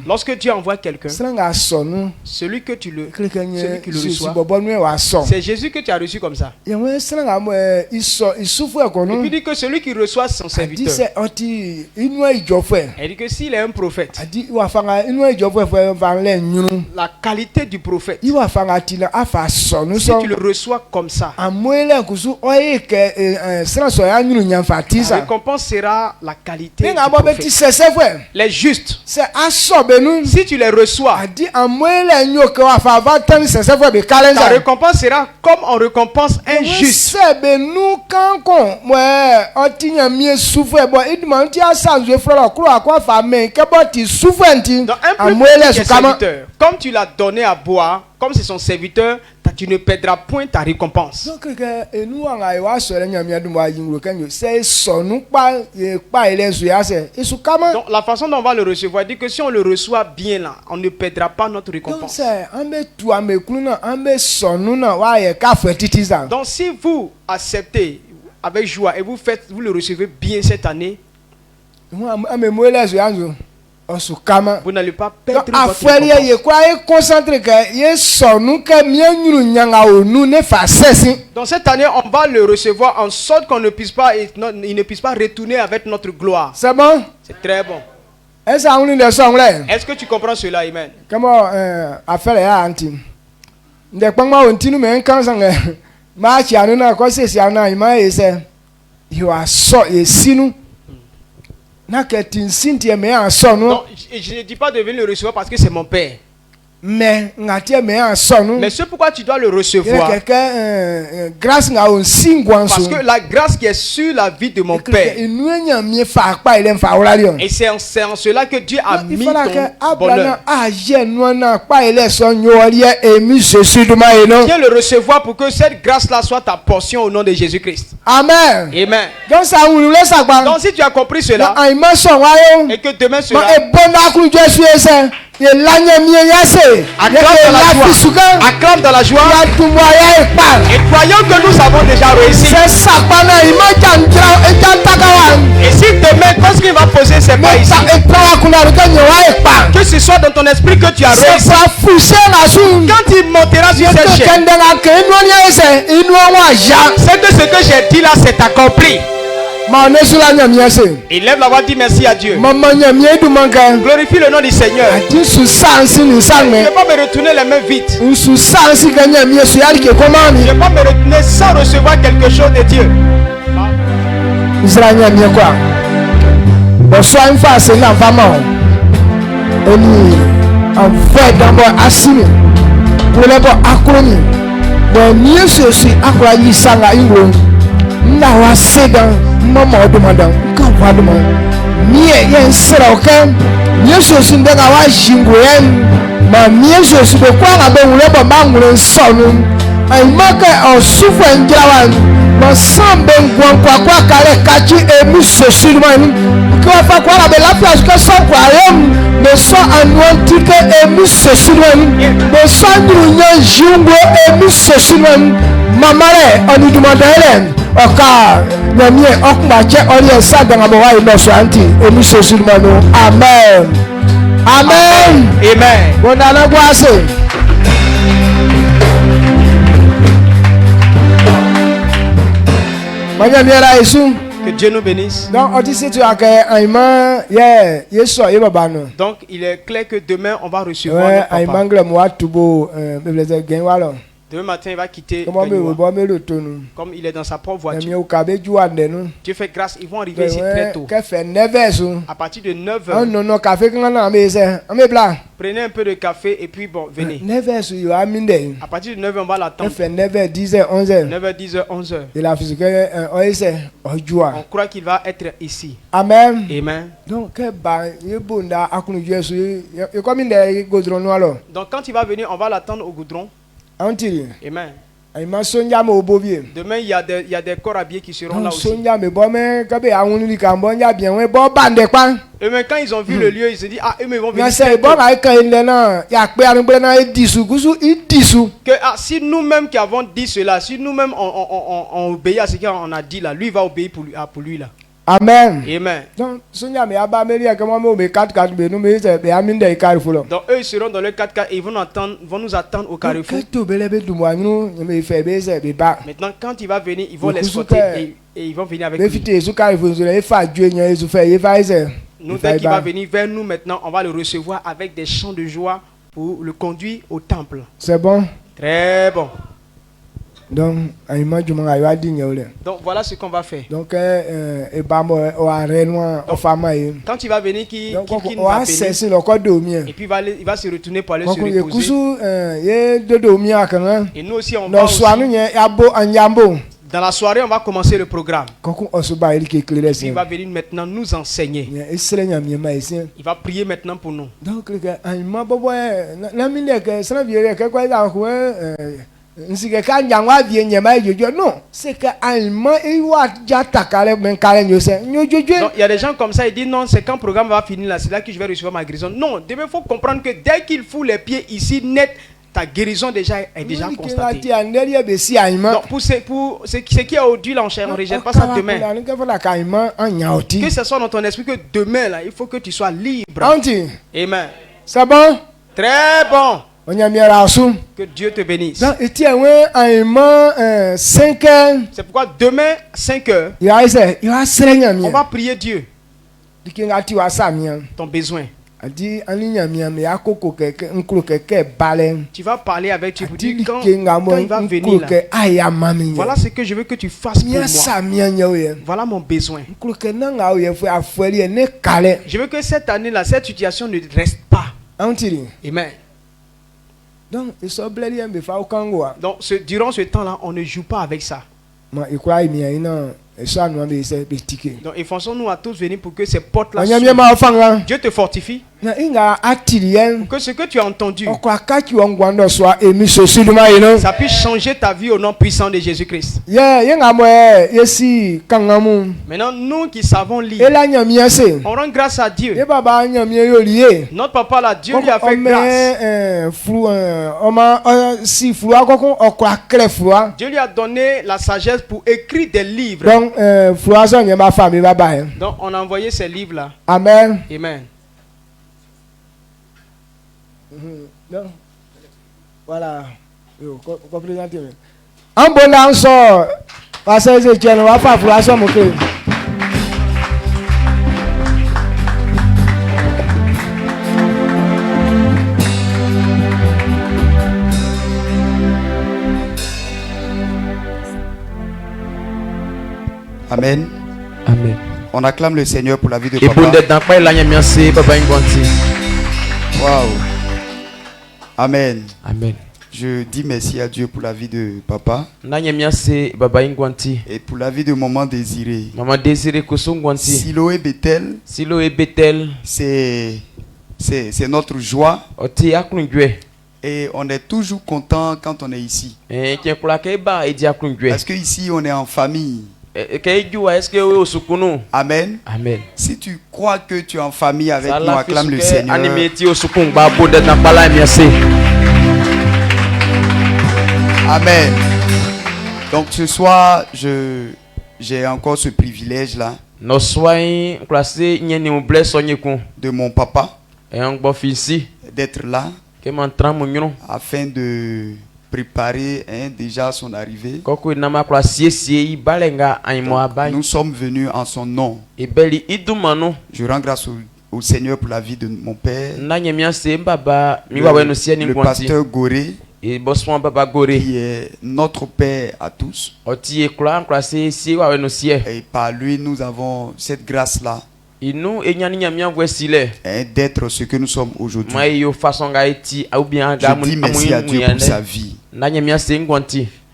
Lorsque Dieu envoie quelqu'un, celui que tu le reçois, c'est Jésus que tu as reçu comme ça. Et puis dit que celui qui reçoit son serviteur, il dit que s'il est un prophète, la qualité du prophète, si tu le reçois comme ça, la récompense sera la qualité. Les justes, si tu les reçois, ta récompense sera comme on récompense un juste. Comme tu l'as donné à boire, comme c'est son serviteur, tu ne perdras point ta récompense. Donc la façon dont on va le recevoir dit que si on le reçoit bien là, on ne perdra pas notre récompense. Donc si vous acceptez avec joie et vous le recevez bien cette année, vous n'allez pas perdre votre récompense. Dans cette année, on va le recevoir en sorte qu'on ne puisse pas, il ne puisse pas retourner avec notre gloire. C'est bon? C'est très bon. Est-ce que tu comprends cela, Amen? Comment affaire est anti? De quoi on tient mais quand ça marche à nous na quoi c'est ça na il m'a essayé. You are so et si nous Donc, je ne dis pas de venir le recevoir parce que c'est mon père. Mais c'est pourquoi tu dois le recevoir. Parce que la grâce qui est sur la vie de mon père. Et c'est en cela que Dieu a mis ton bonheur. Viens le recevoir pour que cette grâce-là soit ta portion au nom de Jésus-Christ. Amen. Amen. Donc si tu as compris cela, et que demain sera... Acclame dans la joie. Et croyons que nous avons déjà réussi. Et si demain, quand il va poser ses pas ici, que ce soit dans ton esprit que tu as réussi. Quand il montera sur cette chaîne, c'est que ce que j'ai dit là, c'est accompli. Il lève la voix, dit merci à Dieu. Glorifie le nom du Seigneur. Je ne vais pas me retourner les mains vides. Je ne vais pas me retourner sans recevoir quelque chose de Dieu. Mama demanda ka duma mie yen sera okan yesu sinda ga wa jingoyen ma yesu su ko kwa be wure ba mangure sonu ai maka o sufu enjawan ma sambe ngwa kwa kale kachi emi sesu man ko fa kwa be la place que so kwa yem me so anwantike emi sesu man me so nrunya jingo emi sesu man mamare oni demanda ele oka nyamie okmache ori sadanga mo wa ino so anti emi sesu man. Amen. Amen. Amen. Bonala gwase. Que Dieu nous bénisse. Donc il est clair que demain on va recevoir notre papa. Demain matin, il va quitter comme il est dans sa propre voiture. Dieu fait grâce, ils vont arriver ici très tôt. À partir de 9h. Prenez un peu de café et puis bon, venez. À partir de 9h, on va l'attendre. 9h, 10h, 11h. On croit qu'il va être ici. Amen. Amen. Donc quand il va venir, on va l'attendre au goudron. Amen. Demain, il y a des corps habillés qui seront là aussi. Et même quand ils ont vu le lieu, ils se disent, ah, eux vont venir. Que si nous-mêmes qui avons dit cela, si nous-mêmes on obéit à ce qu'on a dit là, lui va obéir pour lui là. Amen. Amen. Donc eux ils seront dans le 4x4 et ils vont nous attendre au carrefour. Maintenant quand il va venir, ils vont l'escorter et ils vont venir avec lui. Nous, dès qu'il va venir vers nous maintenant, on va le recevoir avec des chants de joie pour le conduire au temple. C'est bon? Très bon. Donc voilà ce qu'on va faire. Donc quand il va venir, qui va venir, et puis il va se retourner pour aller se reposer. Et nous aussi on va aussi, dans la soirée on va commencer le programme. Il va venir maintenant nous enseigner. Il va prier maintenant pour nous. Donc non, c'est que il y a des gens comme ça, ils disent non, c'est quand le programme va finir là, c'est là que je vais recevoir ma guérison. Non, il faut comprendre que dès qu'il fout les pieds ici net, ta guérison est déjà constatée. Donc pour ce qui est au-dessus là, on ne rejette pas ça demain. Que ce soit dans ton esprit que demain là, il faut que tu sois libre. Amen. C'est bon? Très bon. Que Dieu te bénisse. C'est pourquoi demain 5h, on va prier Dieu. Ton besoin. Tu vas parler avec Dieu pour dire quand il va venir là. Voilà ce que je veux que tu fasses pour moi. Voilà mon besoin. Je veux que cette année-là, cette situation ne reste pas. Amen. Donc, durant ce temps-là, on ne joue pas avec ça. Donc, efforçons-nous à tous venir pour que ces portes-là Dieu te fortifie. Que ce que tu as entendu, ça puisse changer ta vie au nom puissant de Jésus-Christ. Maintenant, nous qui savons lire, on rend grâce à Dieu. Notre papa là, Dieu lui a fait grâce. Dieu lui a donné la sagesse pour écrire des livres. Donc, on a envoyé ces livres-là. Amen. Amen. Voilà. En bon ansor, parce que je tiens à faire pour ça mon cœur. Amen. Amen. On acclame le Seigneur pour la vie de papa. Wow. Amen. Amen. Je dis merci à Dieu pour la vie de papa. Et pour la vie de maman Désirée. Maman Désirée Silo et Bethel. C'est notre joie. Et on est toujours content quand on est ici. Parce que ici on est en famille. Amen. Amen. Si tu crois que tu es en famille avec nous, acclame le Seigneur. Amen. Donc ce soir, j'ai encore ce privilège là de mon papa d'être là afin de préparer déjà son arrivée. Nous sommes venus en son nom. Je rends grâce au Seigneur pour la vie de mon père, le pasteur Goré, qui est notre père à tous. Et par lui, nous avons cette grâce-là d'être ce que nous sommes aujourd'hui. Je dis merci à Dieu pour sa vie.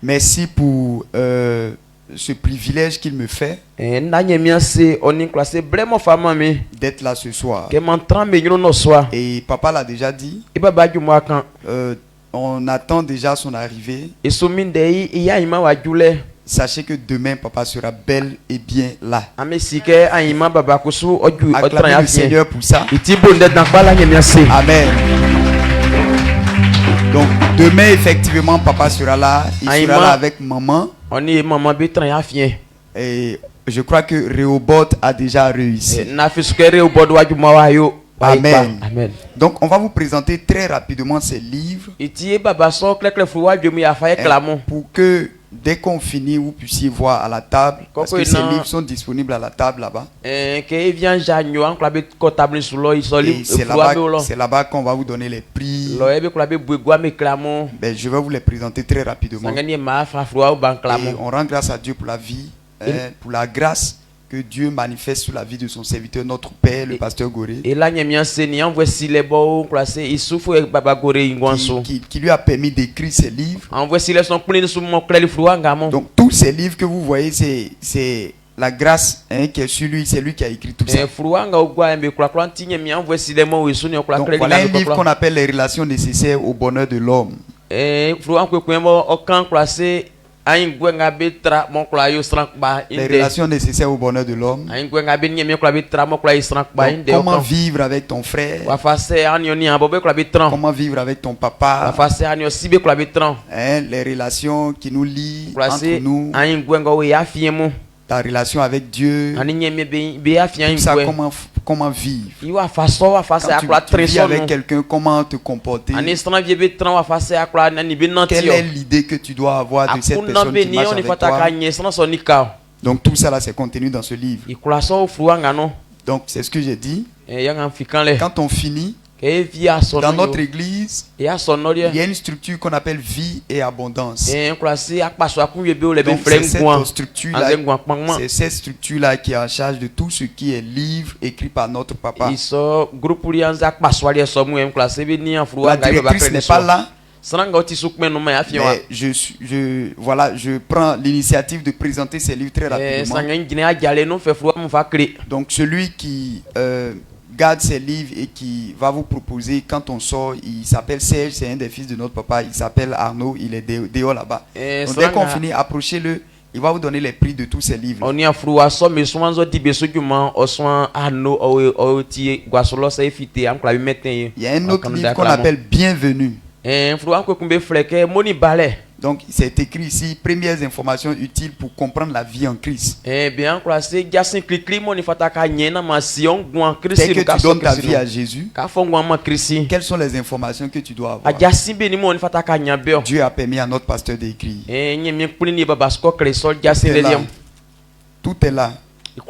Merci pour ce privilège qu'il me fait d'être là ce soir. Et papa l'a déjà dit, on attend déjà son arrivée. Sachez que demain papa sera bel et bien là. Acclamez le Seigneur pour ça. Amen. Donc demain effectivement papa sera là. Il sera là avec maman. Et je crois que Rehoboth a déjà réussi. Amen. Amen. Donc on va vous présenter très rapidement ces livres pour que dès qu'on finit vous puissiez voir à la table, parce que ces livres sont disponibles à la table là-bas. Et c'est là-bas qu'on va vous donner les prix. Ben, je vais vous les présenter très rapidement. Et on rend grâce à Dieu pour la vie, pour la grâce que Dieu manifeste sur la vie de son serviteur, notre père, le pasteur Goré, qui lui a permis d'écrire ces livres. Donc tous ces livres que vous voyez, c'est la grâce qui est sur lui, c'est lui qui a écrit tout ça. Donc voilà un livre qu'on appelle les relations nécessaires au bonheur de l'homme. Les relations nécessaires au bonheur de l'homme. Comment vivre avec ton frère. Comment vivre avec ton papa. Les relations qui nous lient entre nous. Ta relation avec Dieu. Tout ça, comment vivre. Quand tu vis avec quelqu'un, comment te comporter. Quelle est l'idée que tu dois avoir de cette personne qui marche avec toi. Donc tout ça là c'est contenu dans ce livre. Donc c'est ce que j'ai dit. Quand on finit, dans notre église, il y a une structure qu'on appelle vie et abondance. Donc c'est cette structure-là qui est en charge de tout ce qui est livre écrit par notre papa. La directrice n'est pas là. Mais je prends l'initiative de présenter ces livres très rapidement. Donc celui qui garde ces livres et qui va vous proposer quand on sort, il s'appelle Serge, c'est un des fils de notre papa, il s'appelle Arnaud, il est dehors là-bas. Donc dès qu'on finit, approchez-le, il va vous donner les prix de tous ces livres. Il y a un autre livre qu'on appelle Bienvenue. Donc c'est écrit ici, premières informations utiles pour comprendre la vie en Christ. Dès que tu donnes ta vie à Jésus, quelles sont les informations que tu dois avoir? Dieu a permis à notre pasteur d'écrire. Tout est là. Il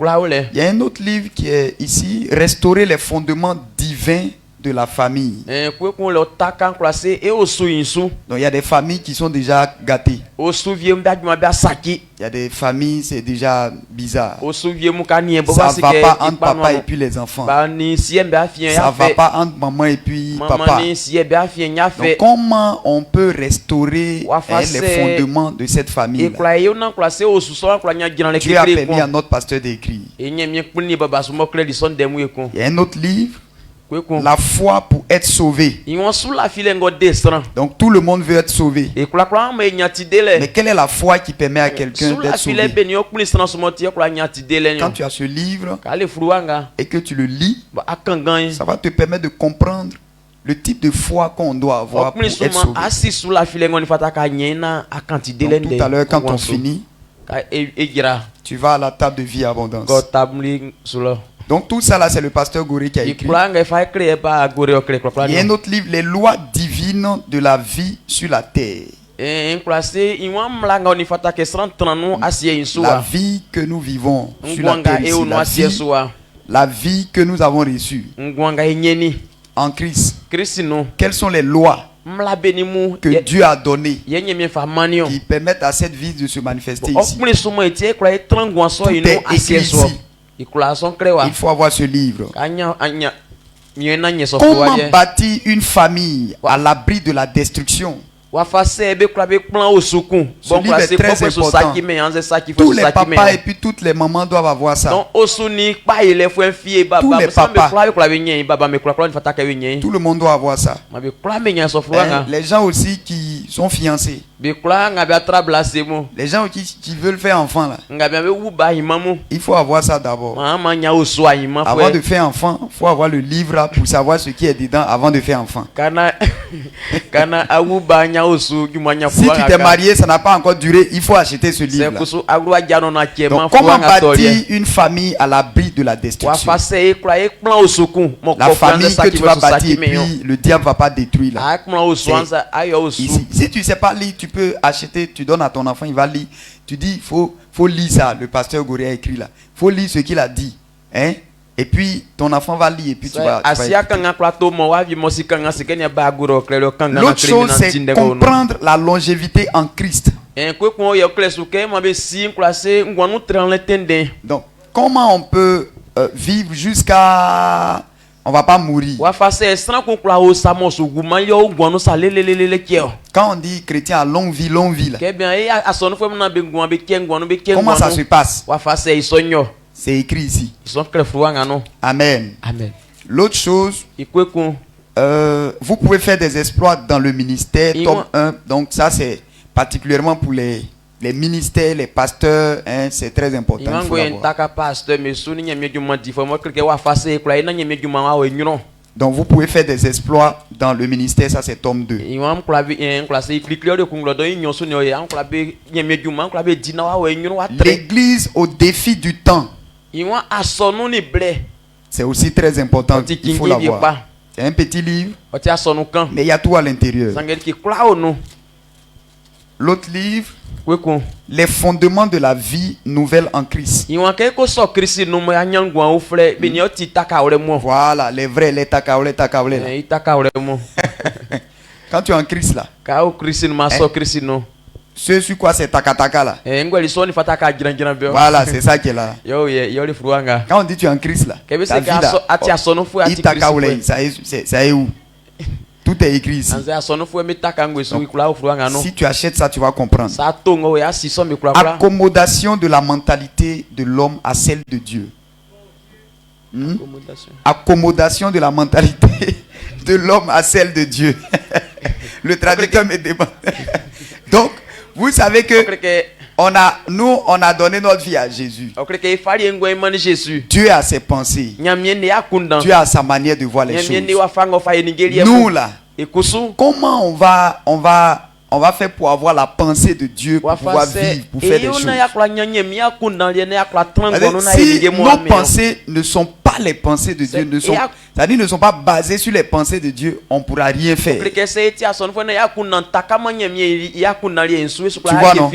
y a un autre livre qui est ici, Restaurer les fondements divins de la famille. Donc il y a des familles qui sont déjà gâtées. Il y a des familles, c'est déjà bizarre. Ça ne va pas entre papa et puis les enfants. Ça ne va pas entre maman et puis papa. Donc comment on peut restaurer les fondements de cette famille? Dieu a permis à notre pasteur d'écrire. Il y a un autre livre, La foi pour être sauvé. Donc tout le monde veut être sauvé. Mais quelle est la foi qui permet à quelqu'un d'être sauvé? Quand tu as ce livre et que tu le lis, ça va te permettre de comprendre le type de foi qu'on doit avoir pour être sauvé. Donc tout à l'heure quand on finit, tu vas à la table de vie abondance. Donc tout ça là, c'est le pasteur Goré qui a écrit. Il y a un autre livre, Les lois divines de la vie sur la terre. La vie que nous vivons sur la terre ici, la vie que nous avons reçue en Christ. Quelles sont les lois que Dieu a données qui permettent à cette vie de se manifester ici? Tout est écrit ici. Il faut avoir ce livre. Comment bâtir une famille à l'abri de la destruction? Ce livre est très important. Tous les papas et puis toutes les mamans doivent avoir ça. Tous les papas. Tout le monde doit avoir ça. Les gens aussi qui sont fiancés. Les gens qui veulent faire enfant là. Il faut avoir ça d'abord. Avant de faire enfant, il faut avoir le livre là pour savoir ce qui est dedans avant de faire enfant. Si tu t'es marié, ça n'a pas encore duré, il faut acheter ce livre là. Donc comment bâtir une famille à l'abri de la destruction? La famille que tu vas bâtir et puis le diable ne va pas détruire là. Ici. Si tu ne sais pas lire, tu peux acheter, tu donnes à ton enfant, il va lire. Tu dis, faut lire ça, le pasteur Goré a écrit là. Il faut lire ce qu'il a dit. Hein? Et puis ton enfant va lire et puis tu vas. L'autre chose, c'est comprendre la longévité en Christ. Donc, comment on peut vivre jusqu'à... On va pas mourir. Quand on dit chrétien à longue vie là. Comment ça se passe? C'est écrit ici. Amen. L'autre chose, vous pouvez faire des exploits dans le ministère, tome 1. Donc ça c'est particulièrement pour les ministères, les pasteurs, hein, c'est très important. Donc vous pouvez faire des exploits dans le ministère, ça c'est tome 2. L'église au défi du temps. C'est aussi très important, il faut l'avoir. C'est un petit livre, mais il y a tout à l'intérieur. L'autre livre, Les fondements de la vie nouvelle en Christ. Voilà, les vrais, les takaole. Quand tu es en Christ là. Ce sur quoi c'est takataka là. Voilà, c'est ça qui est là. Quand on dit tu es en Christ là, ta vie là, ça est où? Tout est écrit ici. Donc, si tu achètes ça, tu vas comprendre. Accommodation de la mentalité de l'homme à celle de Dieu. Accommodation de la mentalité de l'homme à celle de Dieu. Le traducteur me demande. Donc, vous savez que on a donné notre vie à Jésus. Dieu a ses pensées. Dieu a sa manière de voir les choses. Nous là, comment on va faire pour avoir la pensée de Dieu, pour pouvoir vivre, pour faire des choses? Si nos pensées ne sont pas les pensées de Dieu, c'est-à-dire ne sont pas basées sur les pensées de Dieu, on ne pourra rien faire. Tu vois, non?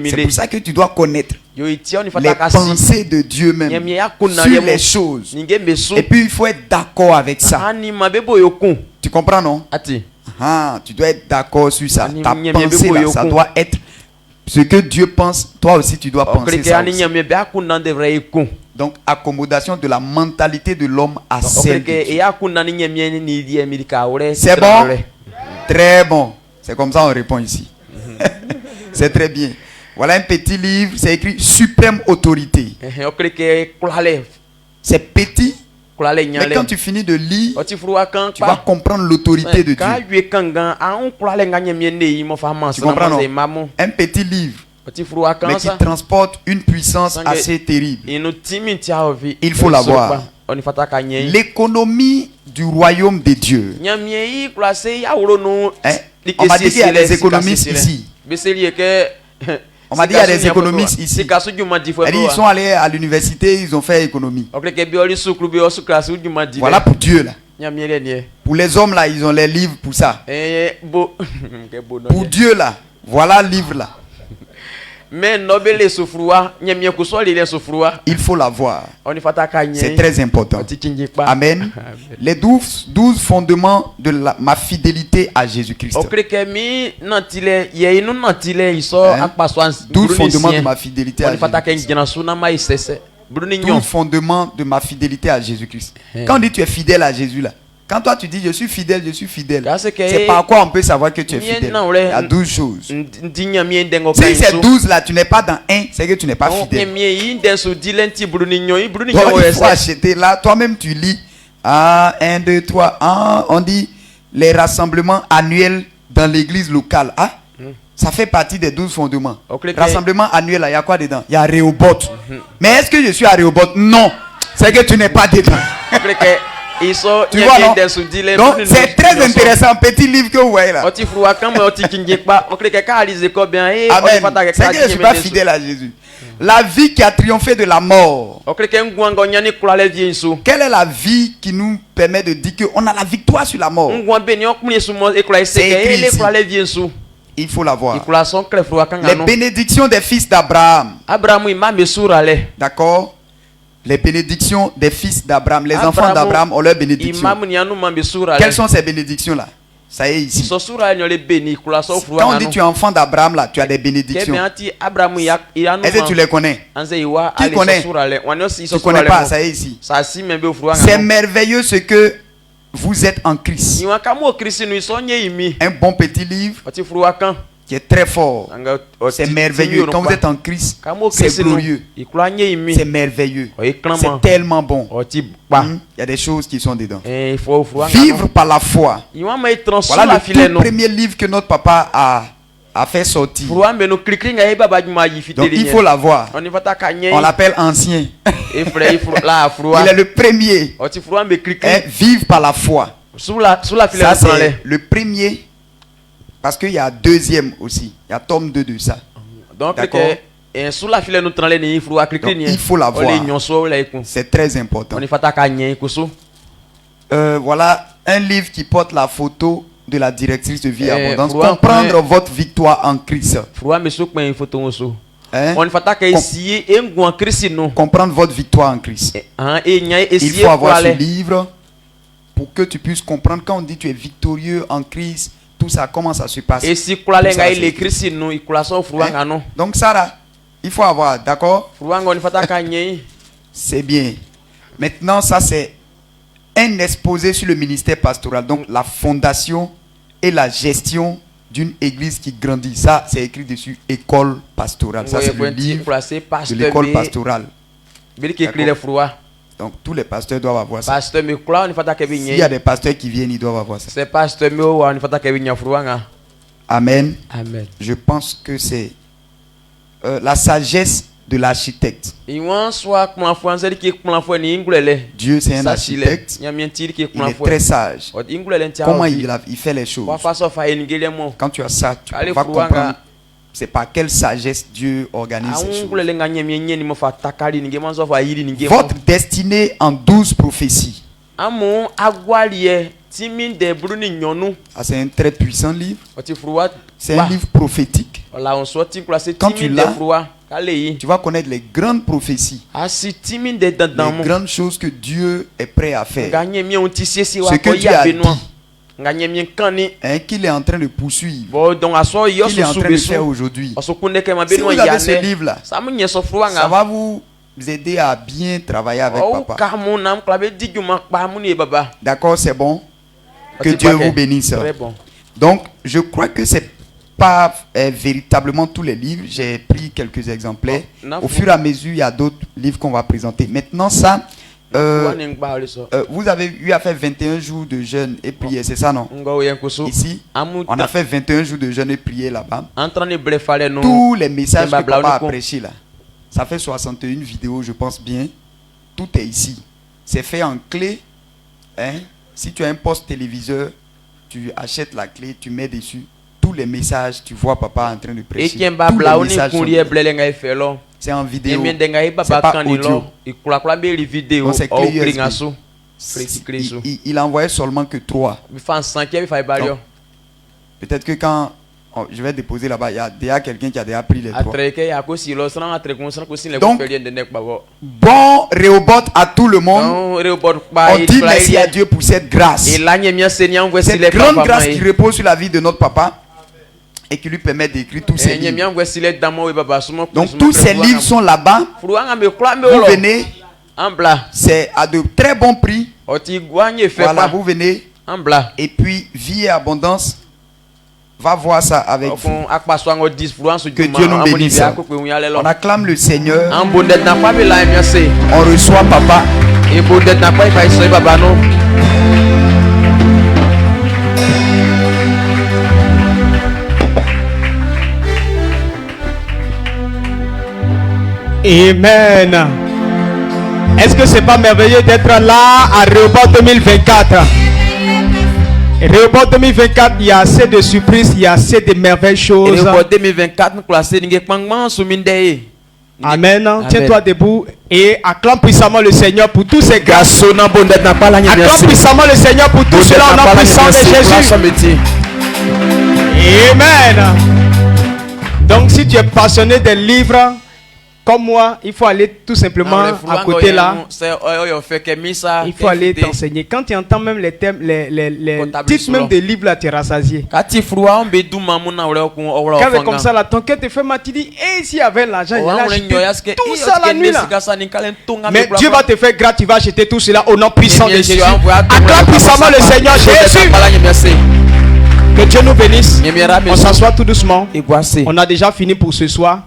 C'est pour ça que tu dois connaître les pensées de Dieu même sur les choses. Et puis il faut être d'accord avec ça. Tu comprends, non? Tu dois être d'accord sur ça. Ta pensée là, ça doit être ce que Dieu pense. Toi aussi tu dois penser ça aussi. Donc accommodation de la mentalité de l'homme à celle de Dieu. C'est bon? Très bon. C'est comme ça on répond ici. C'est très bien. Voilà un petit livre, c'est écrit Suprême Autorité. C'est petit. Mais quand tu finis de lire, tu vas comprendre l'autorité de Dieu. Tu comprends, non? Un petit livre, mais qui transporte une puissance assez terrible. Il faut l'avoir. L'économie du royaume de Dieu. On m'a dit qu'il y a des économistes ici. On m'a dit qu'il y a des économistes ici. Ils sont allés à l'université, ils ont fait économie. Voilà pour Dieu là. Pour les hommes là, ils ont les livres pour ça. Pour Dieu là, voilà le livre là. Il faut l'avoir. C'est très important. Amen. Les 12 fondements de ma fidélité à Jésus-Christ. 12 fondements de ma fidélité à Jésus-Christ. 12 fondements de ma fidélité à Jésus-Christ. Quand on dit tu es fidèle à Jésus là, quand toi tu dis je suis fidèle, c'est par quoi on peut savoir que tu es fidèle? Il y a 12 choses. Si ces 12 là, tu n'es pas dans un, c'est que tu n'es pas fidèle. Donc il faut acheter là, toi-même tu lis. 1, 2, 3, on dit les rassemblements annuels dans l'église locale. Ça fait partie des 12 fondements. Rassemblement annuel, il y a quoi dedans? Il y a Rehoboth. Mais est-ce que je suis à Rehoboth? Non, c'est que tu n'es pas dedans. Tu vois, non? Donc c'est très intéressant, petit livre que vous voyez là. Amen. C'est que je ne suis pas fidèle à Jésus. La vie qui a triomphé de la mort. Quelle est la vie qui nous permet de dire qu'on a la victoire sur la mort? C'est écrit ici. Il faut l'avoir. Les bénédictions des fils d'Abraham. D'accord? Les bénédictions des fils d'Abraham. Les enfants d'Abraham ont leurs bénédictions. Quelles sont ces bénédictions-là? Ça y est ici. Quand on dit tu es enfant d'Abraham, là, tu as des bénédictions. Est-ce que tu les connais? Qui connaît? Tu ne connais pas, ça y est ici. C'est merveilleux ce que vous êtes en Christ. Un bon petit livre qui est très fort. C'est merveilleux. Quand vous êtes en Christ, c'est glorieux. C'est merveilleux. C'est tellement bon. Il y a des choses qui sont dedans. Vivre par la foi. Voilà le tout premier livre que notre papa a fait sortir. Donc il faut l'avoir. On l'appelle ancien. Il est le premier. Vivre par la foi. Ça c'est le premier. Parce qu'il y a deuxième aussi. Il y a tome 2 de ça. D'accord? Donc, il faut l'avoir. C'est très important. Voilà un livre qui porte la photo de la directrice de vie abondance. Comprendre votre victoire en Christ. Hein? Comprendre votre victoire en Christ. Il faut avoir ce livre pour que tu puisses comprendre. Quand on dit tu es victorieux en Christ, tout ça commence à se passer. Hein? Donc ça là, il faut avoir, d'accord? C'est bien. Maintenant, ça c'est un exposé sur le ministère pastoral. Donc la fondation et la gestion d'une église qui grandit. Ça, c'est écrit dessus, école pastorale. Ça, c'est le livre de l'école pastorale. Donc, tous les pasteurs doivent avoir ça. S'il y a des pasteurs qui viennent, ils doivent avoir ça. Amen. Amen. Je pense que c'est la sagesse de l'architecte. Dieu, c'est un architecte. Il est très sage. Comment il fait les choses. Quand tu as ça, tu vas comprendre c'est par quelle sagesse Dieu organise ces choses. Votre destinée en 12 prophéties. Ah, c'est un très puissant livre. C'est un livre prophétique. Quand tu l'as, tu vas connaître les grandes prophéties, les grandes choses que Dieu est prêt à faire, ce que Dieu a dit, qu'il est en train de poursuivre, qu'il est en train de faire aujourd'hui. Si vous avez ce livre-là, ça va vous aider à bien travailler avec papa. D'accord, c'est bon? Que Dieu vous bénisse. Donc, je crois que c'est pas véritablement tous les livres. J'ai pris quelques exemplaires. Au fur et à mesure, il y a d'autres livres qu'on va présenter. Maintenant, ça, vous avez eu à faire 21 jours de jeûne et prière, c'est ça, non? Ici, on a fait 21 jours de jeûne et prière là-bas. Tous les messages que papa a prêché là, ça fait 61 vidéos, je pense bien. Tout est ici. C'est fait en clé. Hein? Si tu as un poste téléviseur, tu achètes la clé, tu mets dessus. Tous les messages, tu vois papa en train de prêcher. Tous les messages c'est en vidéo, c'est pas audio. Donc c'est clé USB. Il envoyait seulement que 3. Peut-être que quand je vais déposer là-bas, il y a déjà quelqu'un qui a déjà pris les 3. Donc, bon Rehoboth à tout le monde. On dit merci à Dieu pour cette grâce. Cette grande grâce qui repose sur la vie de notre papa et qui lui permet d'écrire tous ces livres. Donc tous ces livres sont là-bas. Vous venez. C'est à de très bons prix. Voilà, vous venez. Et puis, vie et abondance va voir ça avec vous. Que Dieu nous bénisse. On acclame le Seigneur. On reçoit papa. Amen. Est-ce que c'est pas merveilleux d'être là à Rehoboth 2024? Rehoboth 2024, il y a assez de surprises, il y a assez de merveilleuses choses. Rehoboth 2024, Amen. Tiens-toi debout et acclame puissamment le Seigneur pour tous ces grâces. Acclame puissamment le Seigneur pour tout cela au nom puissant de Jésus. Amen. Donc si tu es passionné des livres, comme moi, il faut aller tout simplement à côté là. Il faut aller t'enseigner. Quand tu entends même les thèmes, les titres même des livres là, tu es rassasié. Quand c'est comme ça là, ton cœur te fait mal, tu dis, et s'il y avait l'argent, il a acheté tout ça la nuit là. Mais Dieu va te faire grâce, tu vas acheter tout cela au nom puissant de Jésus. Acclame puissamment le Seigneur Jésus. Que Dieu nous bénisse. On s'assoit tout doucement. On a déjà fini pour ce soir.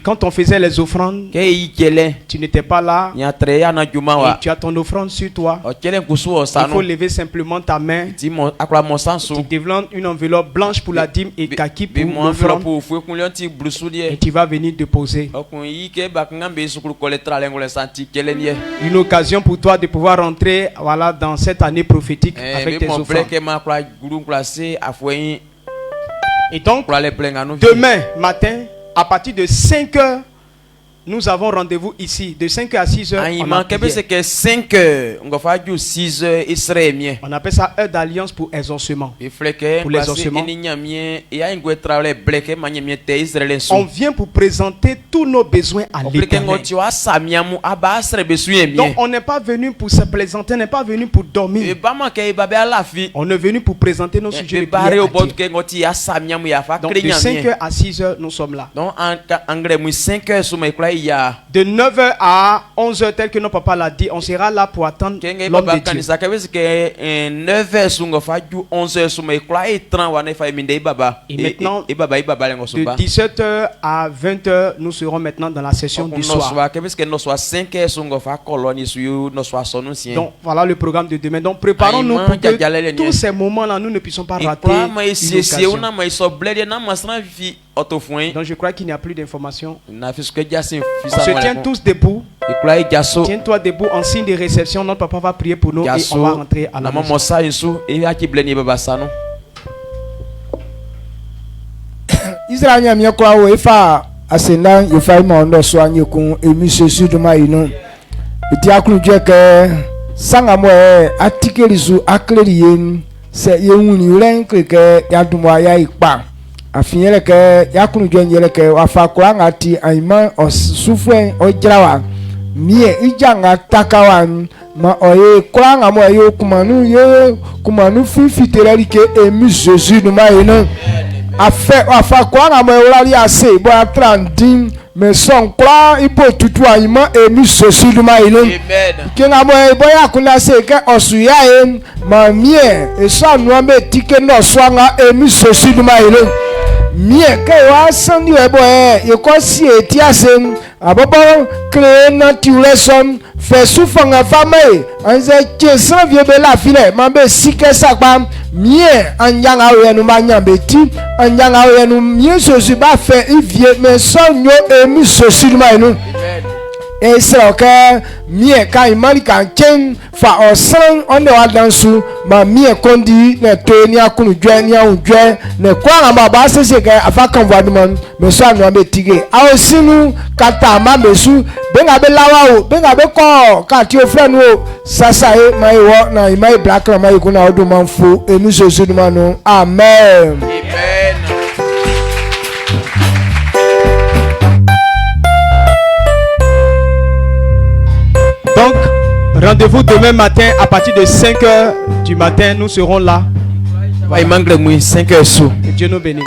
Quand on faisait les offrandes, tu n'étais pas là. Et tu as ton offrande sur toi. Il faut lever simplement ta main. Tu développes une enveloppe blanche pour la dîme et kaki pour l'offrande. Et tu vas venir déposer. Une occasion pour toi de pouvoir rentrer dans cette année prophétique avec tes offrandes. Et donc, demain matin, à partir de 5h, Nous avons rendez-vous ici de 5h à 6h. Il manque que 5h. On va faire 6h. Il serait mieux. On appelle ça heure d'alliance pour exaucement. Pour l'exaucement. On vient pour présenter tous nos besoins à l'Éternel. Donc on n'est pas venu pour se plaisanter, on n'est pas venu pour dormir. On est venu pour présenter nos sujets de prière à Dieu. Donc de 5h à 6h, nous sommes là. De 9h à 11h, tel que notre papa l'a dit, on sera là pour attendre l'homme de Dieu. Et maintenant, de 17h à 20h, nous serons maintenant dans la session du soir. Donc voilà le programme de demain. Donc préparons-nous pour que tous ces moments-là, nous ne puissions pas rater une occasion. Donc je crois qu'il n'y a plus d'informations. On se tient tous debout. Tiens-toi debout en signe de réception. Notre papa va prier pour nous et on va rentrer à la maison. Israël n'y a mieux quoi ou efa asena yefa imondo soanye kun emi sesu de maino eti akunu je ke sanga mo atikelizu aklerien se yewuni ren ke yadumo ya ipa afinyele ke yakunu je nyele ke wafa kuranga ti aima osufuen ojrawa mie ijanga takawan ma oye kuranga mo yo kumanu fifiterali ke emi sesu de maino afa kwa nga mwelali ase bo atrandim me son kwa ipo tutu ayima emi sosi duma ino kenga mo bo ya kuna se ke osuya en ma mie eso no me tike no swanga emi sosi duma ino mie ke wa sandi we bo e ko si eti ase abobo kre naturelson fait soufanga famille anze tiesan vie be la file mambe sike sakpa mie anyanga wenu manyambe ti anyanga wenu mie sosi ba fait ivie me sonyo emi sosi ma enu et c'est que mie ka imali kan chen fa osan onde wa dansu ma mie kondi ne toni akunu dwe ni an dwe ne kwa ma ba sese ke afa kan wadman me so anu be tige a osinu kata ma mesu benga be lawa o benga be ko ka ti o friend o sasa e mai wo na mai black na mai kuna odu manfu emi sosu ma no amen. Donc, rendez-vous demain matin à partir de 5h du matin. Nous serons là. Que Dieu nous bénisse.